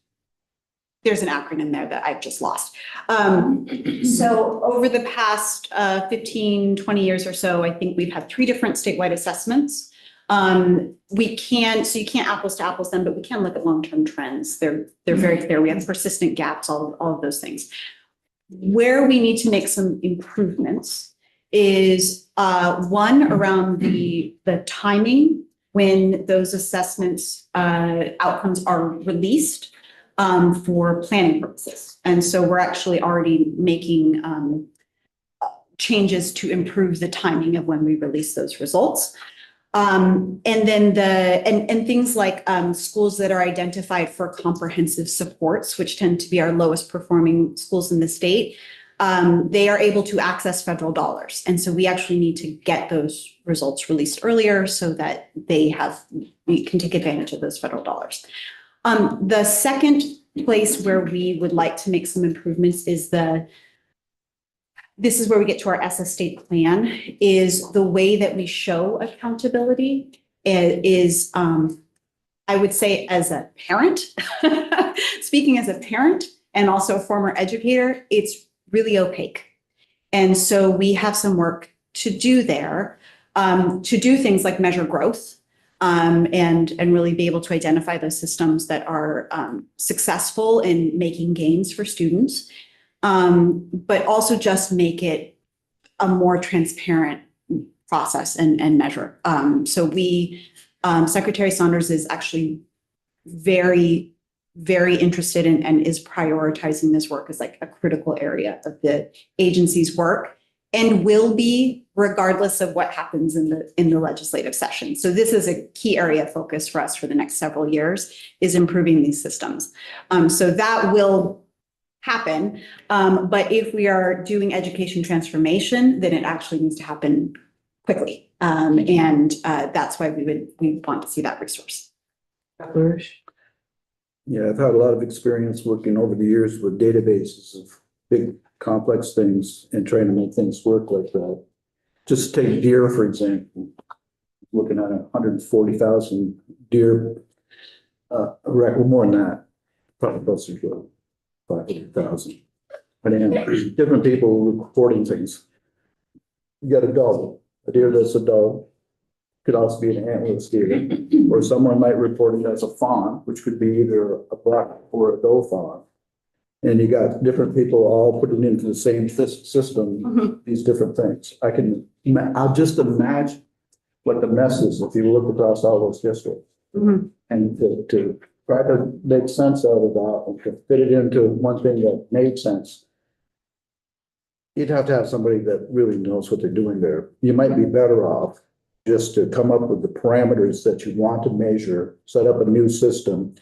There's an acronym there that I've just lost. So over the past 15, 20 years or so, I think we've had 3 different statewide assessments. You can't apples to apples them, but we can look at long-term trends. They're very clear. We have persistent gaps, all of those things. Where we need to make some improvements is one around the timing when those assessments outcomes are released for planning purposes. And so we're actually already making changes to improve the timing of when we release those results. And then and things like schools that are identified for comprehensive supports, which tend to be our lowest performing schools in the state, they are able to access federal dollars. And so we actually need to get those results released earlier so that we can take advantage of those federal dollars. The second place where we would like to make some improvements is this is where we get to our SS state plan, is the way that we show accountability is, I would say as a parent, speaking as a parent and also a former educator, it's really opaque. And so we have some work to do there, to do things like measure growth, and really be able to identify those systems that are successful in making gains for students, but also just make it a more transparent process and measure. So Secretary Saunders is actually very, very interested in and is prioritizing this work as like a critical area of the agency's work, and will be regardless of what happens in the legislative session. So this is a key area of focus for us for the next several years, is improving these systems. So that will happen. But if we are doing education transformation, then it actually needs to happen quickly. And that's why we want to see that resource. Yeah, I've had a lot of experience working over the years with databases of big complex things and trying to make things work like that. Just take deer, for example, looking at 140,000 deer, more than that, probably closer to 500,000. But anyway, different people reporting things. You got a dog, a deer that's a dog, could also be an antlerless deer, or someone might report it as a fawn, which could be either a black or a doe fawn. And you got different people all putting into the same system, these different things. I'll just imagine what the mess is if you look across all those districts. And to try to make sense out of that and to fit it into one thing that made sense. You'd have to have somebody that really knows what they're doing there. You might be better off just to come up with the parameters that you want to measure, set up a new system,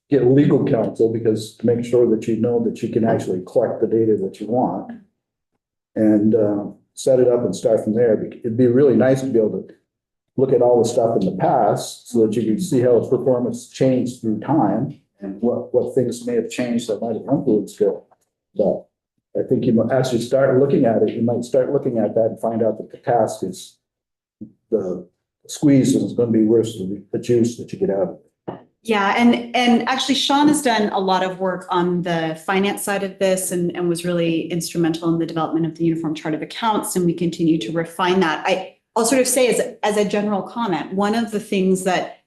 get legal counsel, because to make sure that you know that you can actually collect the data that you want, and set it up and start from there. It'd be really nice to be able to look at all the stuff in the past so that you can see how its performance changed through time and what things may have changed that might have influenced it. But I think you might actually start looking at it. You might start looking at that and find out that the task is, the squeeze is going to be worse than the juice that you get out of it. Yeah, and actually Sean has done a lot of work on the finance side of this and was really instrumental in the development of the Uniform Chart of Accounts, and we continue to refine that. I'll sort of say as a general comment, one of the things that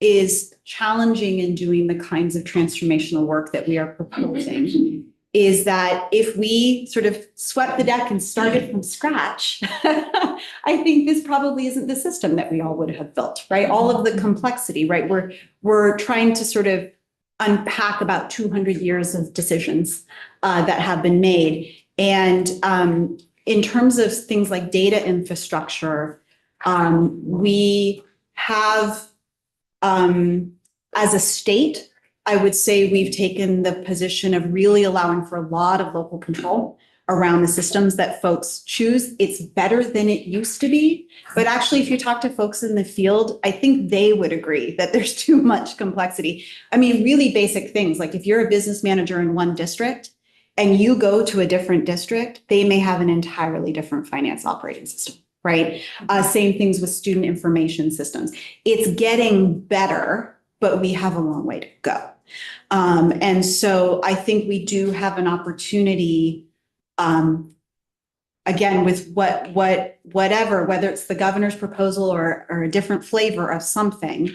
is challenging in doing the kinds of transformational work that we are proposing is that if we sort of swept the deck and started from scratch, I think this probably isn't the system that we all would have built, right? All of the complexity, right? We're trying to sort of unpack about 200 years of decisions that have been made. And in terms of things like data infrastructure, we have, as a state, I would say we've taken the position of really allowing for a lot of local control around the systems that folks choose. It's better than it used to be. But actually, if you talk to folks in the field, I think they would agree that there's too much complexity. I mean, really basic things, like if you're a business manager in one district and you go to a different district, they may have an entirely different finance operating system, right? Same things with student information systems. It's getting better, but we have a long way to go. And so I think we do have an opportunity, again, with whatever, whether it's the governor's proposal or a different flavor of something,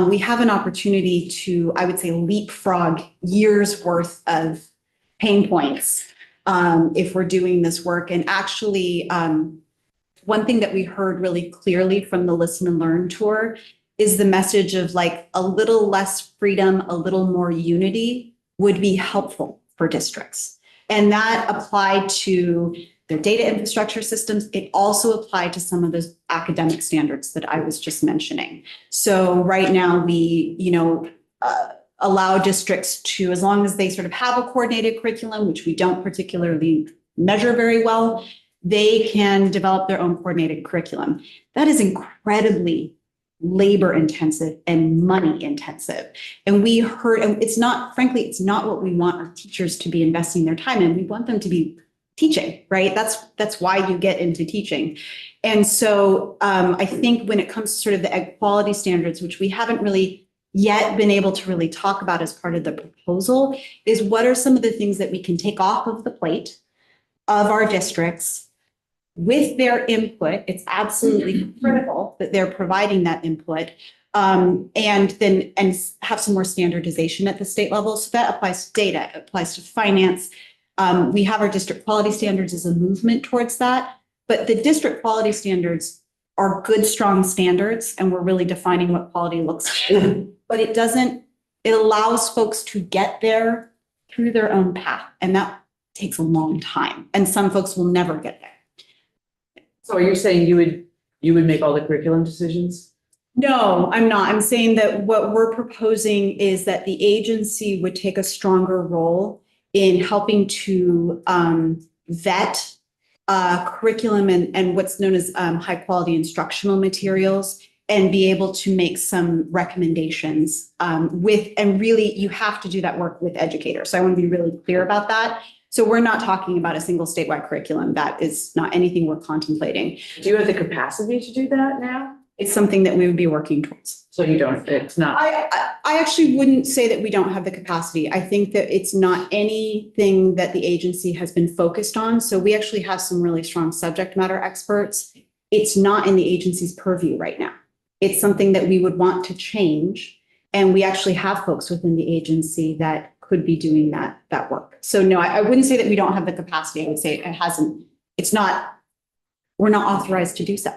we have an opportunity to, I would say, leapfrog years worth of pain points if we're doing this work. And actually, one thing that we heard really clearly from the Listen and Learn tour is the message of like a little less freedom, a little more unity would be helpful for districts. And that applied to their data infrastructure systems. It also applied to some of those academic standards that I was just mentioning. So right now we, allow districts to, as long as they sort of have a coordinated curriculum, which we don't particularly measure very well, they can develop their own coordinated curriculum. That is incredibly labor intensive and money intensive. And we heard, and it's not, frankly, it's not what we want our teachers to be investing their time in. We want them to be teaching, right? That's why you get into teaching. And so I think when it comes to sort of the egg quality standards, which we haven't really yet been able to really talk about as part of the proposal, is what are some of the things that we can take off of the plate of our districts with their input. It's absolutely critical that they're providing that input, and have some more standardization at the state level. So that applies to data, it applies to finance. We have our district quality standards as a movement towards that, but the district quality standards are good, strong standards, and we're really defining what quality looks like. But it allows folks to get there through their own path, and that takes a long time, and some folks will never get there. So are you saying you would make all the curriculum decisions? No, I'm not. I'm saying that what we're proposing is that the agency would take a stronger role in helping to vet curriculum and what's known as high quality instructional materials, and be able to make some recommendations and really you have to do that work with educators. So I want to be really clear about that. So we're not talking about a single statewide curriculum. That is not anything we're contemplating. Do you have the capacity to do that now? It's something that we would be working towards. So you don't, it's not. I actually wouldn't say that we don't have the capacity. I think that it's not anything that the agency has been focused on. So we actually have some really strong subject matter experts. It's not in the agency's purview right now. It's something that we would want to change. And we actually have folks within the agency that could be doing that work. So no, I wouldn't say that we don't have the capacity. I would say we're not authorized to do so.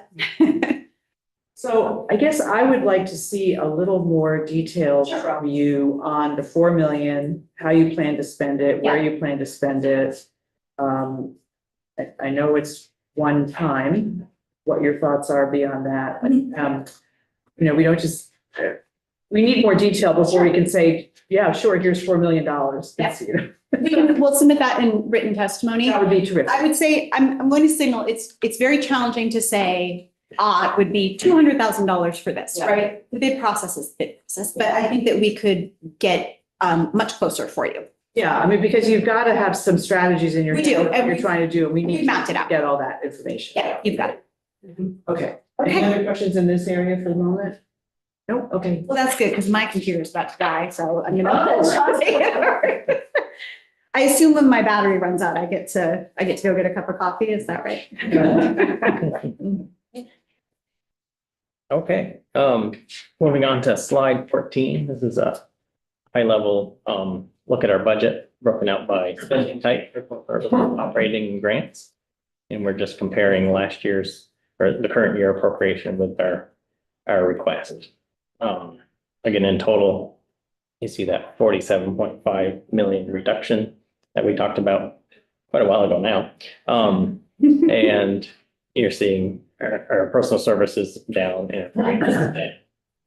So I guess I would like to see a little more detail from you on the 4 million, how you plan to spend it, where you plan to spend it. I know it's one time, what your thoughts are beyond that. We don't just, we need more detail before we can say, yeah, sure, here's $4 million. We'll submit that in written testimony. That would be terrific. I would say, I'm going to signal, it's very challenging to say, it would be $200,000 for this, right? The bid process is the bid process, but I think that we could get much closer for you. Yeah, I mean, because you've got to have some strategies in your We do, head, what and you're trying to do, and we need we mapped it to out. get all that information. Yeah, you've got it. Okay. Okay. Any other questions in this area for the moment? Nope, okay. Well, that's good because my computer's about to die, so I'm gonna. I assume when my battery runs out, I get to go get a cup of coffee. Is that right? Okay, moving on to slide 14. This is a high level, look at our budget broken out by spending type for operating grants. And we're just comparing last year's or the current year appropriation with our request. Again, in total, you see that 47.5 million reduction that we talked about quite a while ago now. And you're seeing our personal services down and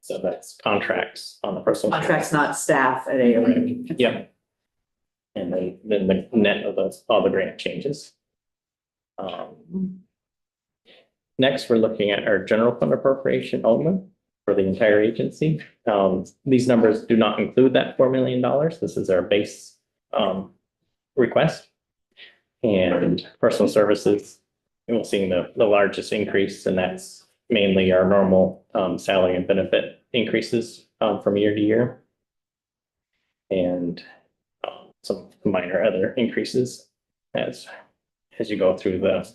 so that's contracts on the personal. Contracts, not staff at AOA. Yep. And then the net of those, all the grant changes. Next, we're looking at our general fund appropriation only for the entire agency. These numbers do not include that $4 million. This is our base request. And personal services, we're seeing the largest increase, and that's mainly our normal salary and benefit increases from year to year. And some minor other increases as you go through the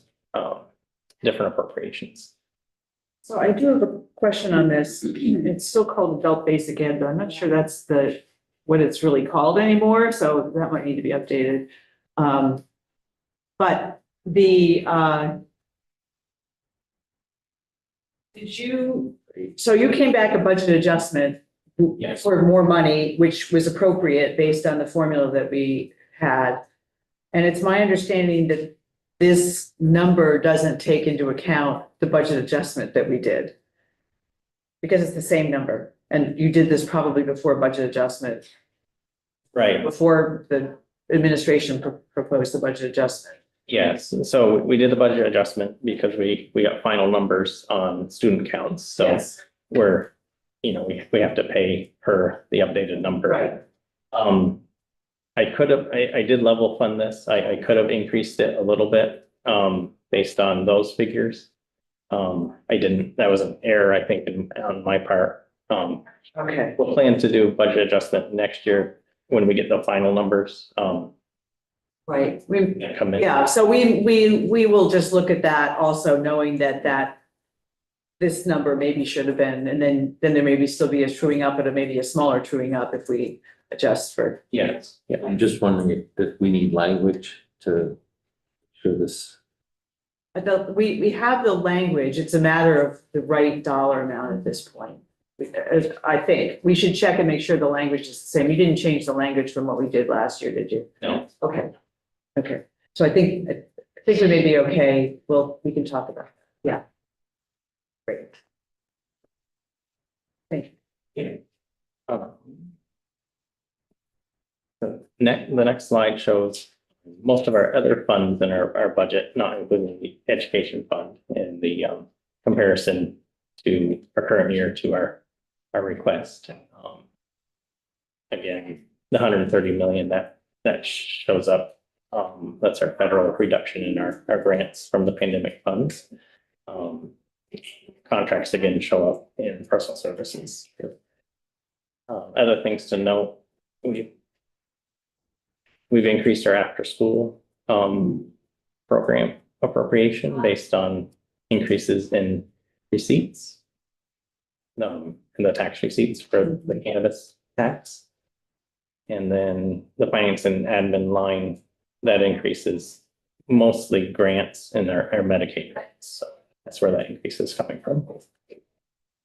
different appropriations. So I do have a question on this. It's still called adult basic ed, but I'm not sure that's what it's really called anymore, so that might need to be updated. But so you came back a budget adjustment Yes. for more money, which was appropriate based on the formula that we had. And it's my understanding that this number doesn't take into account the budget adjustment that we did. Because it's the same number, and you did this probably before budget adjustment, Right. before the administration proposed the budget adjustment. Yes. So we did the budget adjustment because we got final numbers on student counts. So Yes. we're, we have to pay her the updated number. Right. I did level fund this. I could have increased it a little bit, based on those figures. I didn't, that was an error, I think, on my part. Okay. We'll plan to do budget adjustment next year when we get the final numbers, Right. come in. Yeah, so we will just look at that also, knowing that this number maybe should have been, and then there maybe still be a truing up, but maybe a smaller truing up if we adjust for. Yes, yeah. I'm just wondering if we need language to show this. We have the language, it's a matter of the right dollar amount at this point. I think we should check and make sure the language is the same. You didn't change the language from what we did last year, did you? No. Okay, so I think we may be okay. Well, we can talk about that. Yeah. Great. Thank you. The next slide shows most of our other funds in our budget, not including the education fund, and the comparison to our current year to our request. Again, the 130 million that shows up, that's our federal reduction in our grants from the pandemic funds. Contracts again show up in personal services. Other things to note, we've increased our after school program appropriation based on increases in receipts. In the tax receipts for the cannabis tax. And then the finance and admin line, that increases mostly grants and our Medicaid grants. So that's where that increase is coming from.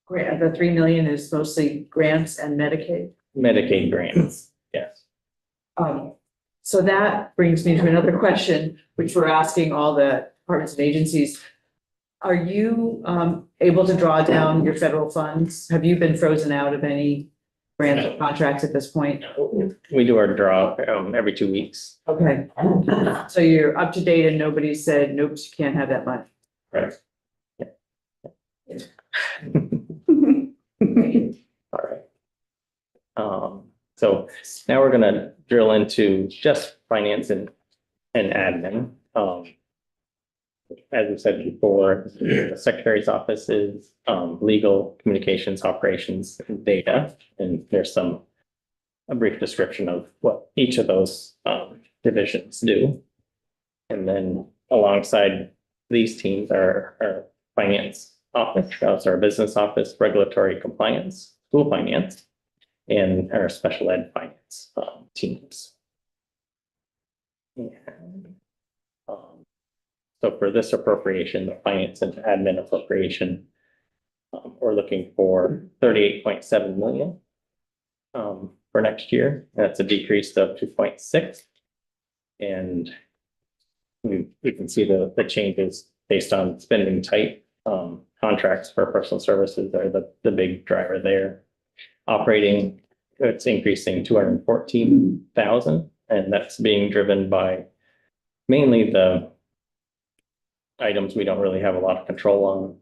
Great. The 3 million is mostly grants and Medicaid. Medicaid grants, yes. So that brings me to another question, which we're asking all the departments and agencies. Are you able to draw down your federal funds? Have you been frozen out of any grant or contracts at this point? We do our draw every 2 weeks. Okay. So you're up to date and nobody said, nope, you can't have that money. Right. All right. So now we're gonna drill into just finance and admin. As we said before, the secretary's office is legal, communications, operations, and data, and there's a brief description of what each of those divisions do. And then alongside these teams are finance office, that's our business office, regulatory compliance, school finance, and our special ed finance teams. And, so for this appropriation, the finance and admin appropriation, we're looking for 38.7 million for next year. That's a decrease of 2.6. And we can see the changes based on spending tight. Contracts for personal services are the big driver there. Operating, it's increasing 214,000, and that's being driven by mainly the items we don't really have a lot of control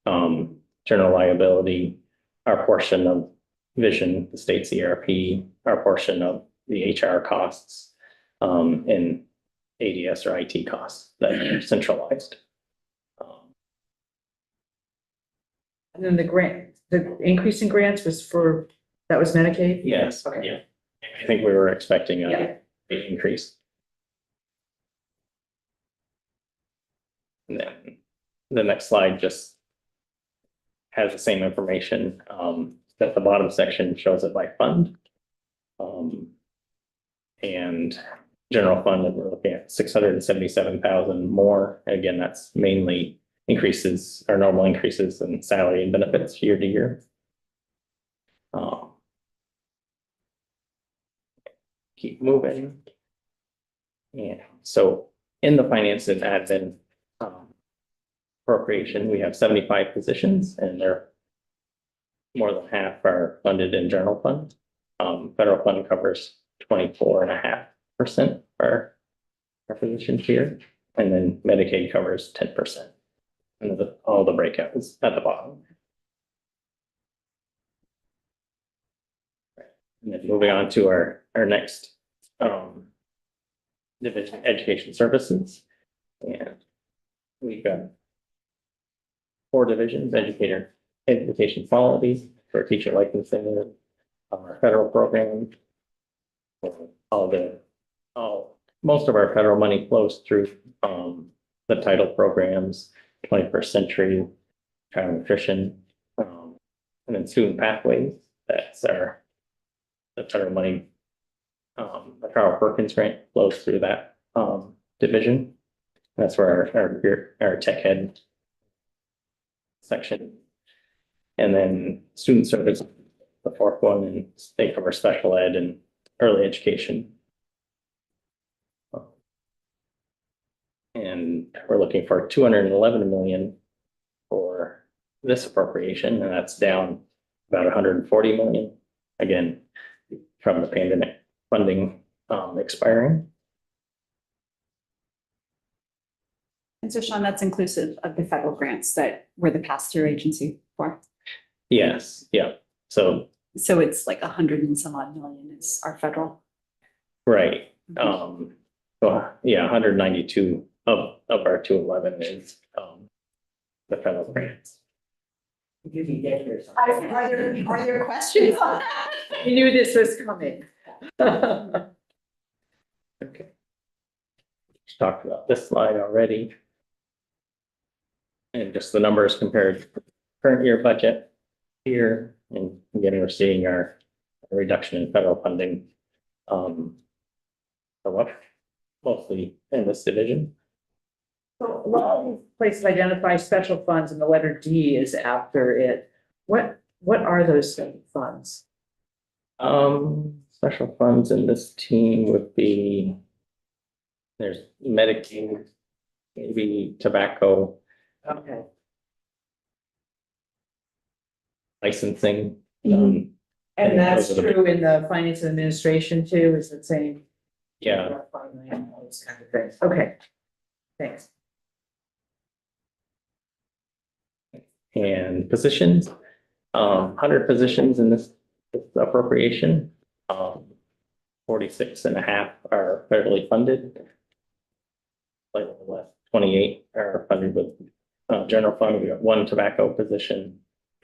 on. General liability, our portion of vision, the state's ERP, our portion of the HR costs, and ADS or IT costs that are centralized. And then the increase in grants was that was Medicaid? Yes, Okay. yeah. I think we were expecting Yeah. a big increase. And then the next slide just has the same information, that the bottom section shows it by fund. And general fund, we're looking at 677,000 more. Again, that's mainly increases or normal increases in salary and benefits year to year. Keep moving. Yeah, so in the finance and admin appropriation, we have 75 positions, and they're more than half are funded in general fund. Federal fund covers 24.5% of our positions here, and then Medicaid covers 10%. And all the breakout is at the bottom. And then moving on to our next division, education services. And we've got 4 divisions: education quality for teacher licensing, our federal program. Most of our federal money flows through the title programs, 21st century, child nutrition, and then student pathways. That's the federal money. The Carl Perkins grant flows through that division. That's where our tech head section. And then student service, the 4th one, and they cover special ed and early education. And we're looking for 211 million for this appropriation, and that's down about 140 million, again, from the pandemic funding expiring. And so Sean, that's inclusive of the federal grants that we're the pass-through agency for. Yes, yeah. So it's like 100 and some odd million is our federal. right. So yeah, 192 of our 211 is the federal grants. Are there questions on that? You knew this was coming. Okay. Just talked about this slide already. And just the numbers compared to current year budget here, and again, we're seeing our reduction in federal funding. Mostly in this division. So a lot of places identify special funds and the letter D is after it. What are those funds? Special funds in this team would be, there's Medicaid, maybe tobacco, Okay. licensing. And that's those are the true in the finance and administration too, is it saying? Yeah. All those kind of things. Okay. Thanks. And positions, 100 positions in this appropriation. 46.5 are federally funded. Like less, 28 are funded with general fund. We got 1 tobacco position,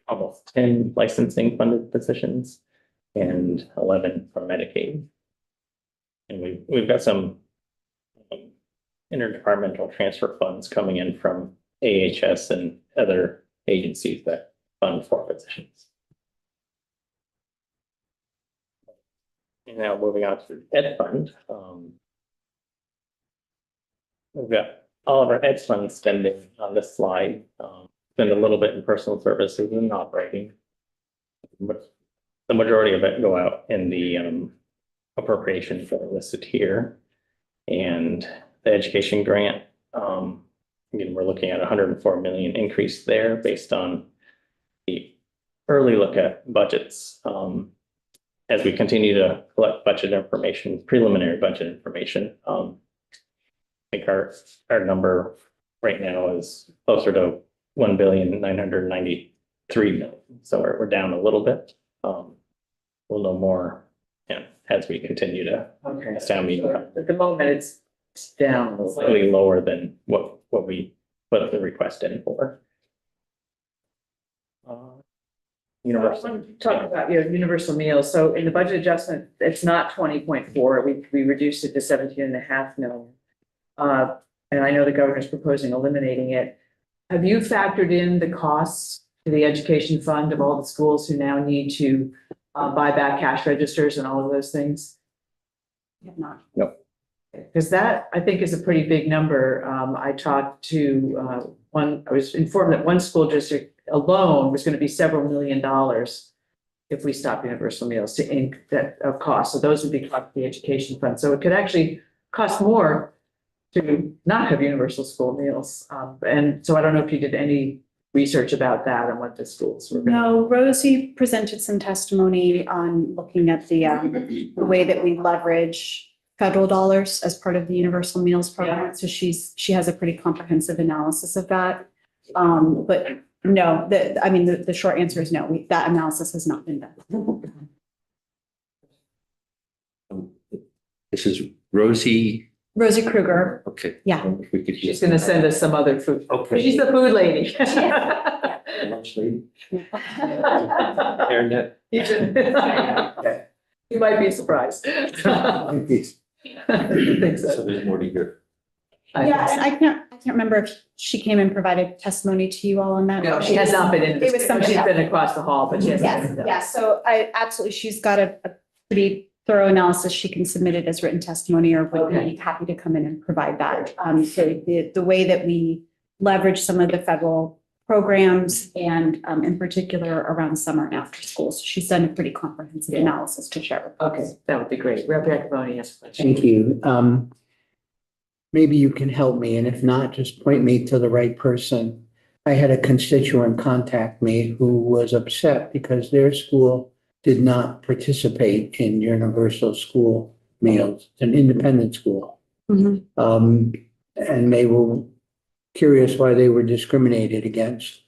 almost 10 licensing funded positions, and 11 from Medicaid. And we've got some interdepartmental transfer funds coming in from AHS and other agencies that fund for positions. And now moving on to the ed fund, we've got all of our ed fund spending on this slide, spend a little bit in personal services and operating. But the majority of it go out in the appropriations that are listed here. And the education grant, again, we're looking at 104 million increase there based on the early look at budgets. As we continue to collect budget information, preliminary budget information, I think our number right now is closer to 1,993,000,000. So we're down a little bit. We'll know more, as we continue to. Okay. Town meeting. At the moment, it's down a little bit. Slightly lower than what we put the request in for. I Universal. want to talk about, universal meals. So in the budget adjustment, it's not 20.4. We reduced it to 17.5 million. And I know the governor's proposing eliminating it. Have you factored in the costs to the education fund of all the schools who now need to buy back cash registers and all of those things? Have not. Because that, I think, is a pretty big number. I talked to I was informed that one school district alone was going to be several $1 million if we stop universal meals to ink that of cost. So those would be cost the education fund. So it could actually cost more to not have universal school meals. And so I don't know if you did any research about that and what the schools were. No, Rosie presented some testimony on looking at the way that we leverage federal dollars as part of the universal meals program. So she has a pretty comprehensive analysis of that. But no, the short answer is no, that analysis has not been done. This is Rosie. Rosie Kruger, Okay. yeah. If we could. She's going to send us some other food. Okay. She's the food lady. Lunch lady. Hairnet. You might be surprised. I think So so. there's more to hear. Yeah, and I can't remember if she came and provided testimony to you all on that. No, she has not been in. It was somebody She's else. been across the hall, but she hasn't. Yes, been in. yeah, so she's got a pretty thorough analysis. She can submit it as written testimony or would be happy to come in and provide that. So the way that we leverage some of the federal programs and in particular around summer and after school. So she's done a pretty comprehensive analysis to share with us. Okay, that would be great. Rebecca Boney has a question. Thank you. Maybe you can help me, and if not, just point me to the right person. I had a constituent contact me who was upset because their school did not participate in universal school meals. It's an independent school. Mhm. And they were curious why they were discriminated against.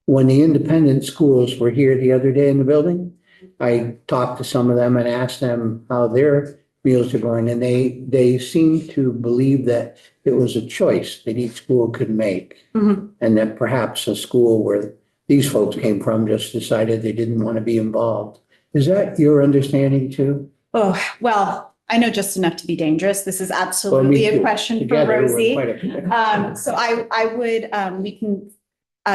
When the independent schools were here the other day in the building, I talked to some of them and asked them how their meals are going, and they seem to believe that it was a choice that each school could make. Mhm. And that perhaps a school where these folks came from just decided they didn't want to be involved. Is that your understanding too? Oh, well, I know just enough to be dangerous. This is absolutely a question for Together, we're Rosie. quite a- So I would, we can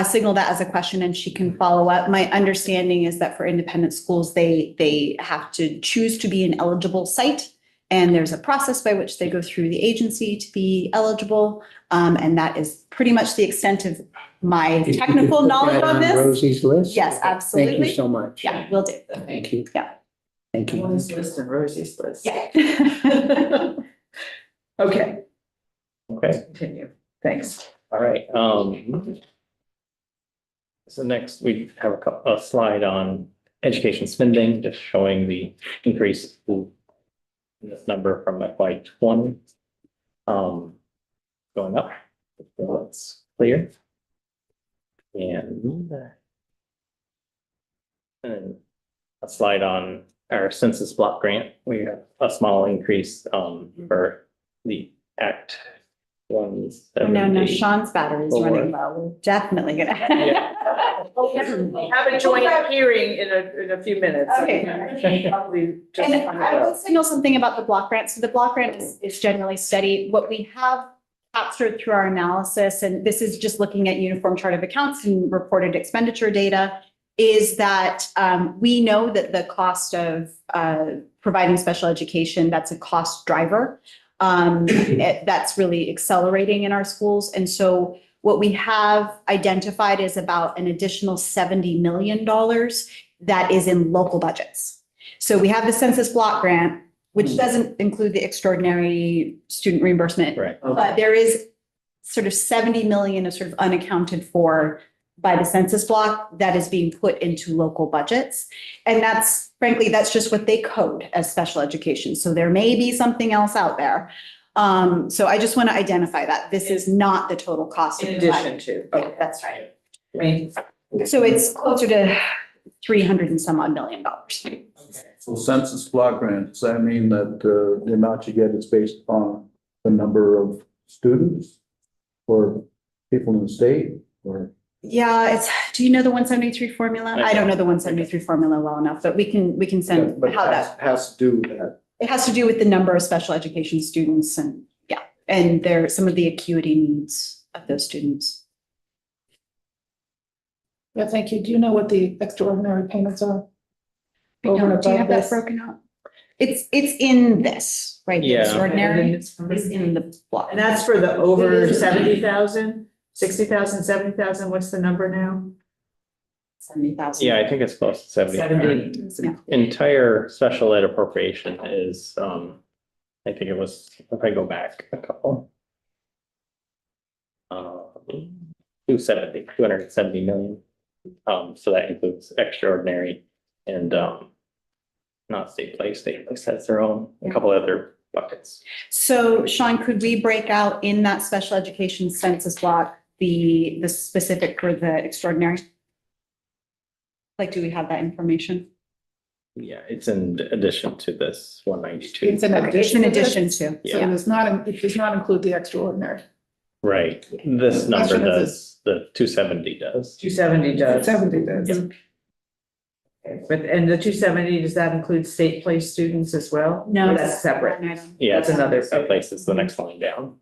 signal that as a question and she can follow up. My understanding is that for independent schools, they have to choose to be an eligible site. And there's a process by which they go through the agency to be eligible. And that is pretty much the extent of my If you could technical put knowledge that on this. Rosie's list? Yes, Thank you absolutely. so much. Yeah, will do. Thank you. Yeah. Thank you. One's list and Rosie's list. Yeah. Okay, Okay, continue. Thanks. all right. So next we have a slide on education spending, just showing the increase in this number from FY 20. Going up, so that's clear. And then a slide on our census block grant. We have a small increase for the Act 178. No, Sean's battery is running low. We're definitely gonna. We have a joint hearing in a few minutes. Okay. Probably just. And I will signal something about the block grant. So the block grant is generally steady. What we have captured through our analysis, and this is just looking at uniform chart of accounts and reported expenditure data, is that we know that the cost of providing special education, that's a cost driver. That's really accelerating in our schools. And so what we have identified is about an additional $70 million that is in local budgets. So we have the census block grant, which doesn't include the extraordinary student reimbursement. Right. But there is sort of 70 million of sort of unaccounted for by the census block that is being put into local budgets. And that's, frankly, that's just what they code as special education. So there may be something else out there. So I just want to identify that this is not the total cost. In addition to. Yeah, that's right. I mean, So it's closer to 300 and some odd million. So census block grant, does that mean that the amount you get is based upon the number of students or people in the state or? Yeah, do you know the 173 formula? I don't know the 173 formula well enough, but we can send But how it that. has to do with that. It has to do with the number of special education students and and some of the acuity needs of those students. Yeah, thank you. Do you know what the extraordinary payments are? Do you Over and have above that this? broken out? It's in this, right? The Yeah. Extraordinary And is in the block. that's for the over 70,000, 60,000, 70,000, what's the number now? 70,000. Yeah, I think it's close to 70. 70. Yeah. Entire special ed appropriation is, I think it was, if I go back a couple. 270 million. So that includes extraordinary and, not state place has their own, a couple other buckets. So Sean, could we break out in that special education census block, the specific for the extraordinary? Like, do we have that information? Yeah, it's in addition to this 192. It's in Okay, it's addition. in to addition this? to, So it does not include the extraordinary. Right, this number Question is does, the 270 does. 270 does. 70 does. Okay. But, and the 270, does that include state place students as well? no. Or that's separate. Yeah, That's another. that place is the next line down.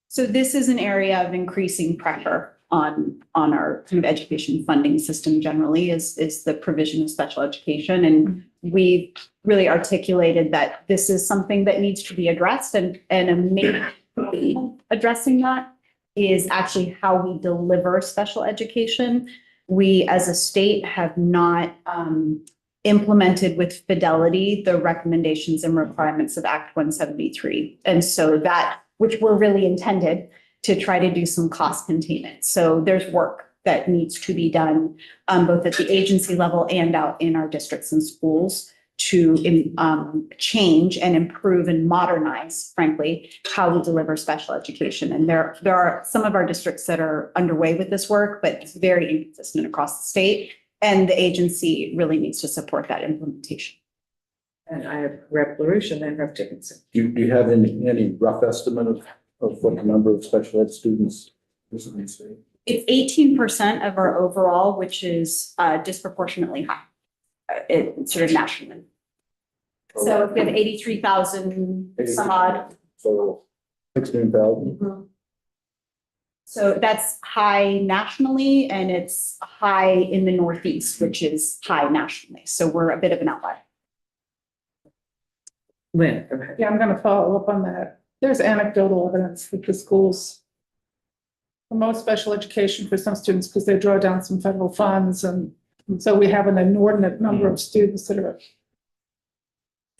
So this is an area of increasing pressure on our kind of education funding system generally is the provision of special education. And we've really articulated that this is something that needs to be addressed and a major way of addressing that is actually how we deliver special education. We as a state have not implemented with fidelity the recommendations and requirements of Act 173. And so that, which were really intended to try to do some cost containment. So there's work that needs to be done both at the agency level and out in our districts and schools to change and improve and modernize, frankly, how we deliver special education. And there are some of our districts that are underway with this work, but it's very inconsistent across the state. And the agency really needs to support that implementation. And I have Rep. LaRouche and then Rep. Dickinson. Do you have any rough estimate of what the number of special ed students is in the state? It's 18% of our overall, which is disproportionately high. It's sort of nationally. So if we have 83,000 some odd. So 16,000. So that's high nationally and it's high in the Northeast, which is high nationally. So we're a bit of an outlier. Lynn, go ahead. Yeah, I'm gonna follow up on that. There's anecdotal evidence that the schools promote special education for some students because they draw down some federal funds. And so we have an inordinate number of students that are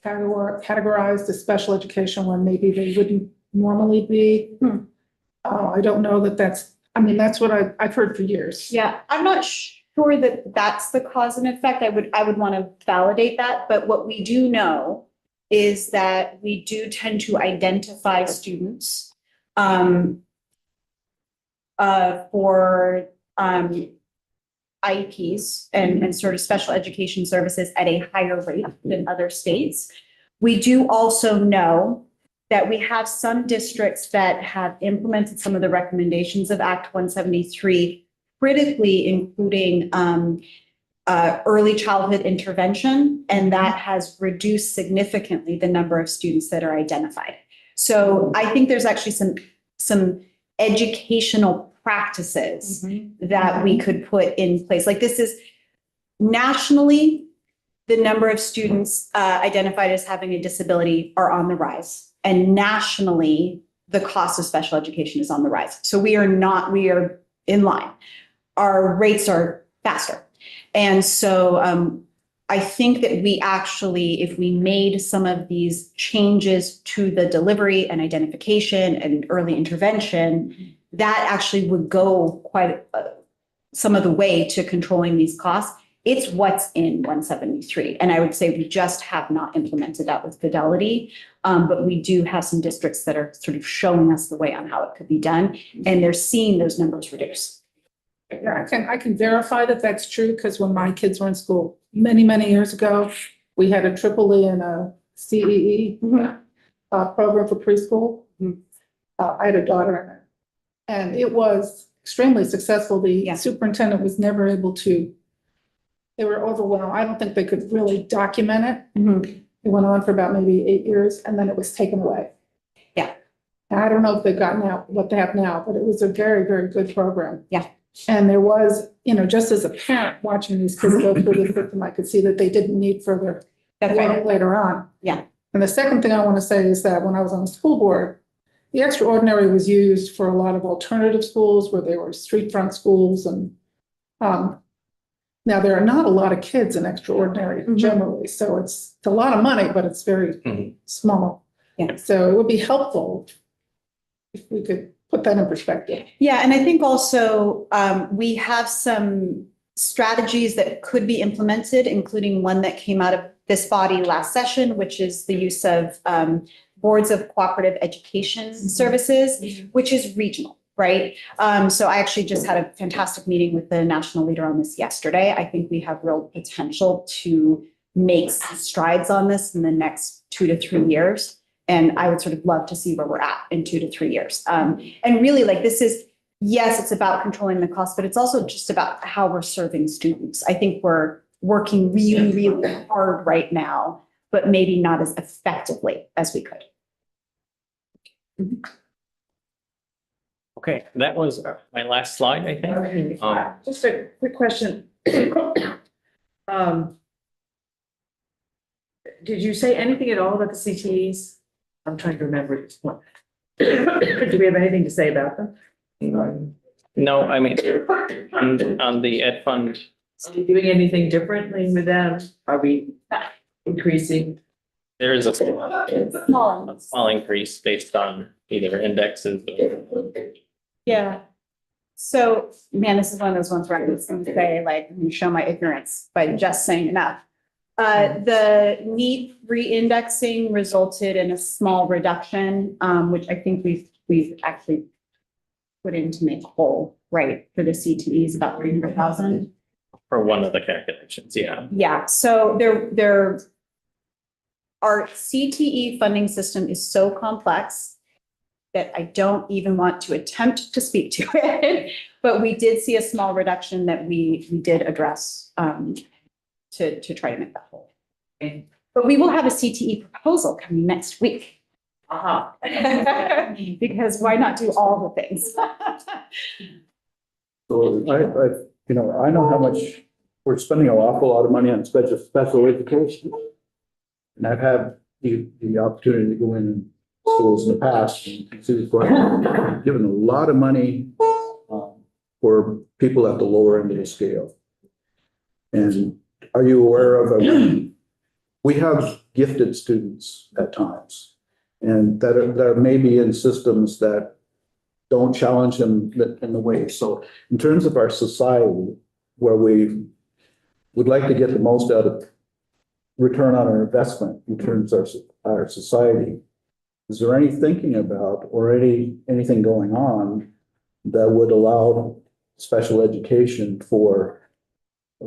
categorized as special education when maybe they wouldn't normally be. I don't know that that's what I've heard for years. Yeah, I'm not sure that that's the cause and effect. I would want to validate that. But what we do know is that we do tend to identify students for IEPs and sort of special education services at a higher rate than other states. We do also know that we have some districts that have implemented some of the recommendations of Act 173, critically including early childhood intervention, and that has reduced significantly the number of students that are identified. So I think there's actually some educational practices that we could put in place. Like this is nationally, the number of students identified as having a disability are on the rise. And nationally, the cost of special education is on the rise. So we are in line. Our rates are faster. And so I think that we actually, if we made some of these changes to the delivery and identification and early intervention, that actually would go quite some of the way to controlling these costs. It's what's in 173. And I would say we just have not implemented that with fidelity. But we do have some districts that are sort of showing us the way on how it could be done. And they're seeing those numbers reduce. Yeah, I can verify that that's true, because when my kids were in school many, many years ago, we had a triple E and a CEE program for preschool. I had a daughter in it, and it was extremely successful. The superintendent was never able to, they were overwhelmed. I don't think they could really document it. It went on for about maybe 8 years, and then it was taken away. Yeah. And I don't know if they've gotten out what they have now, but it was a very, very good program. Yeah. And there was, just as a parent watching these kids go through the system, I could see that they didn't need further work later on. Yeah. And the second thing I want to say is that when I was on the school board, the extraordinary was used for a lot of alternative schools where they were street front schools. And now there are not a lot of kids in extraordinary generally. So it's a lot of money, but it's very small. Yeah. So it would be helpful if we could put that in perspective. Yeah, and I think also we have some strategies that could be implemented, including one that came out of this body last session, which is the use of boards of cooperative education services, which is regional, right? So I actually just had a fantastic meeting with the national leader on this yesterday. I think we have real potential to make some strides on this in the next 2 to 3 years. And I would sort of love to see where we're at in 2 to 3 years. And really, like, this is, yes, it's about controlling the cost, but it's also just about how we're serving students. I think we're working really, really hard right now, but maybe not as effectively as we could. Okay, that was my last slide, I think. Just a quick question. Did you say anything at all about the CTEs? I'm trying to remember at this point. Do we have anything to say about them? No, I mean, on the ed fund, Are we doing anything differently with them? Are we increasing? there is a small increase based on either indexes or. Yeah. So, man, this is one of those ones where I'm just going to say, like, I'm going to show my ignorance by just saying enough. The need re-indexing resulted in a small reduction, which I think we've actually put in to make whole, right, for the CTEs, about 300,000. For one of the calculations, yeah. Yeah, so our CTE funding system is so complex that I don't even want to attempt to speak to it. But we did see a small reduction that we did address to try to make that whole. Okay. But we will have a CTE proposal coming next week. Because why not do all the things? So I know how much we're spending an awful lot of money on special education. And I've had the opportunity to go in schools in the past and see given a lot of money for people at the lower end of the scale. And are you aware of, we have gifted students at times, and that are maybe in systems that don't challenge them in the way. So in terms of our society, where we would like to get the most out of return on our investment in terms of our society, is there any thinking about or anything going on that would allow special education or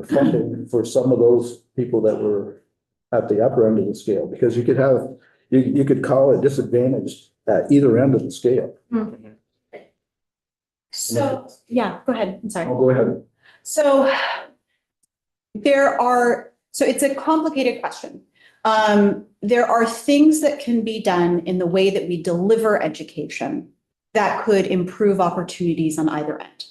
funding for some of those people that were at the upper end of the scale? Because you could call it disadvantaged at either end of the scale. So, yeah, go ahead. I'm sorry. I'll go ahead. So it's a complicated question. There are things that can be done in the way that we deliver education that could improve opportunities on either end.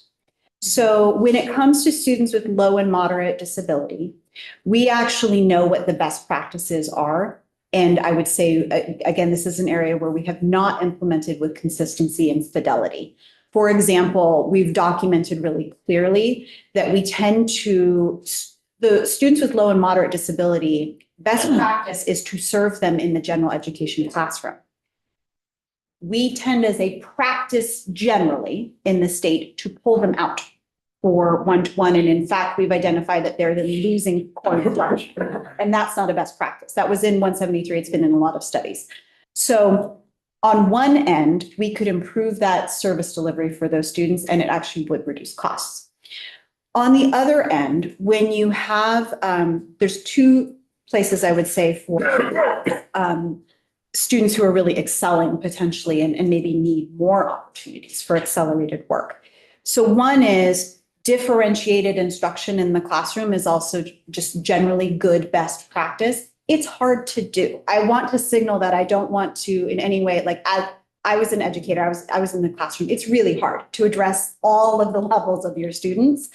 So when it comes to students with low and moderate disability, we actually know what the best practices are. And I would say, again, this is an area where we have not implemented with consistency and fidelity. For example, we've documented really clearly that we tend to, the students with low and moderate disability, best practice is to serve them in the general education classroom. We tend as a practice generally in the state to pull them out for one-to-one. And in fact, we've identified that they're then losing core instruction. And that's not a best practice. That was in 173. It's been in a lot of studies. So on one end, we could improve that service delivery for those students, and it actually would reduce costs. On the other end, when you have, there's two places I would say for students who are really excelling potentially and maybe need more opportunities for accelerated work. So one is differentiated instruction in the classroom is also just generally good best practice. It's hard to do. I want to signal that I don't want to in any way, like as I was an educator, I was in the classroom. It's really hard to address all of the levels of your students.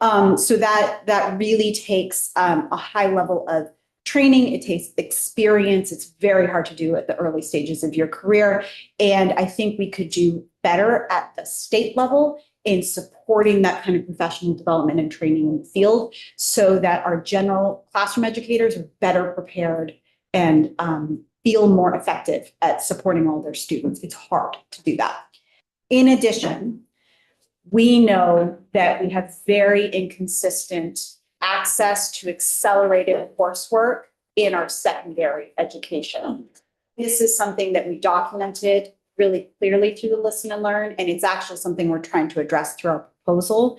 So that really takes a high level of training. It takes experience. It's very hard to do at the early stages of your career. And I think we could do better at the state level in supporting that kind of professional development and training in the field so that our general classroom educators are better prepared and feel more effective at supporting all their students. It's hard to do that. In addition, we know that we have very inconsistent access to accelerated coursework in our secondary education. This is something that we documented really clearly through the Listen and Learn, and it's actually something we're trying to address through our proposal.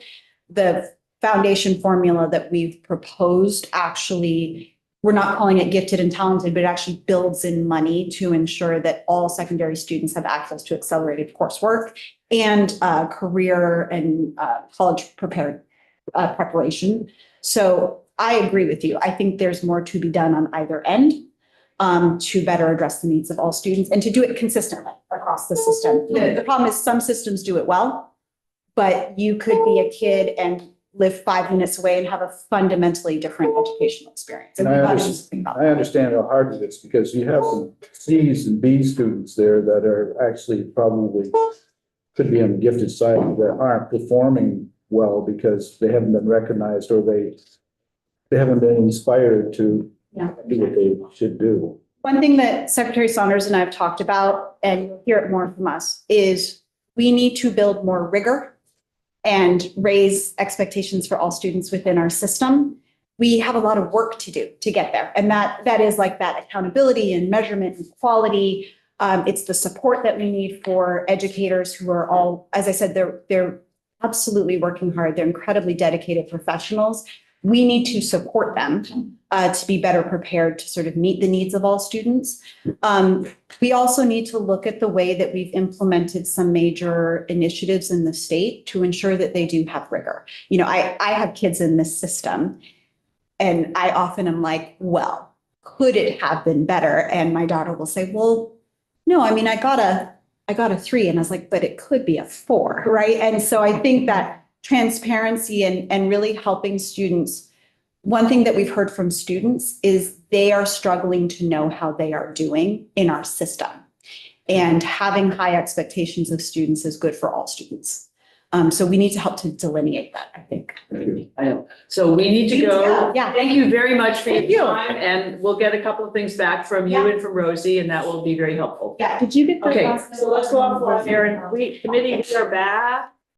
The foundation formula that we've proposed actually, we're not calling it gifted and talented, but it actually builds in money to ensure that all secondary students have access to accelerated coursework and career and college preparation. So I agree with you. I think there's more to be done on either end to better address the needs of all students and to do it consistently across the system. The problem is some systems do it well, but you could be a kid and live 5 minutes away and have a fundamentally different educational experience. And I understand how hard it is because you have some C's and B students there that are actually probably could be on the gifted side that aren't performing well because they haven't been recognized or they haven't been inspired to do what they should do. One thing that Secretary Saunders and I have talked about, and you'll hear it more from us, is we need to build more rigor and raise expectations for all students within our system. We have a lot of work to do to get there. And that is like that accountability and measurement and quality. It's the support that we need for educators who are all, as I said, they're absolutely working hard. They're incredibly dedicated professionals. We need to support them to be better prepared to sort of meet the needs of all students. We also need to look at the way that we've implemented some major initiatives in the state to ensure that they do have rigor. You know, I have kids in this system and I often am like, well, could it have been better? And my daughter will say, well, no, I mean, I got a 3 and I was like, but it could be a 4, right? And so I think that transparency and really helping students. One thing that we've heard from students is they are struggling to know how they are doing in our system. And having high expectations of students is good for all students. So we need to help to delineate that, I think. I know. So we need to go. Yeah. Thank you very much for your time, and we'll get a couple of things back from you and from Rosie, and that will be very helpful. Yeah, did you get the? Okay, so let's go off there and we committee, we are back.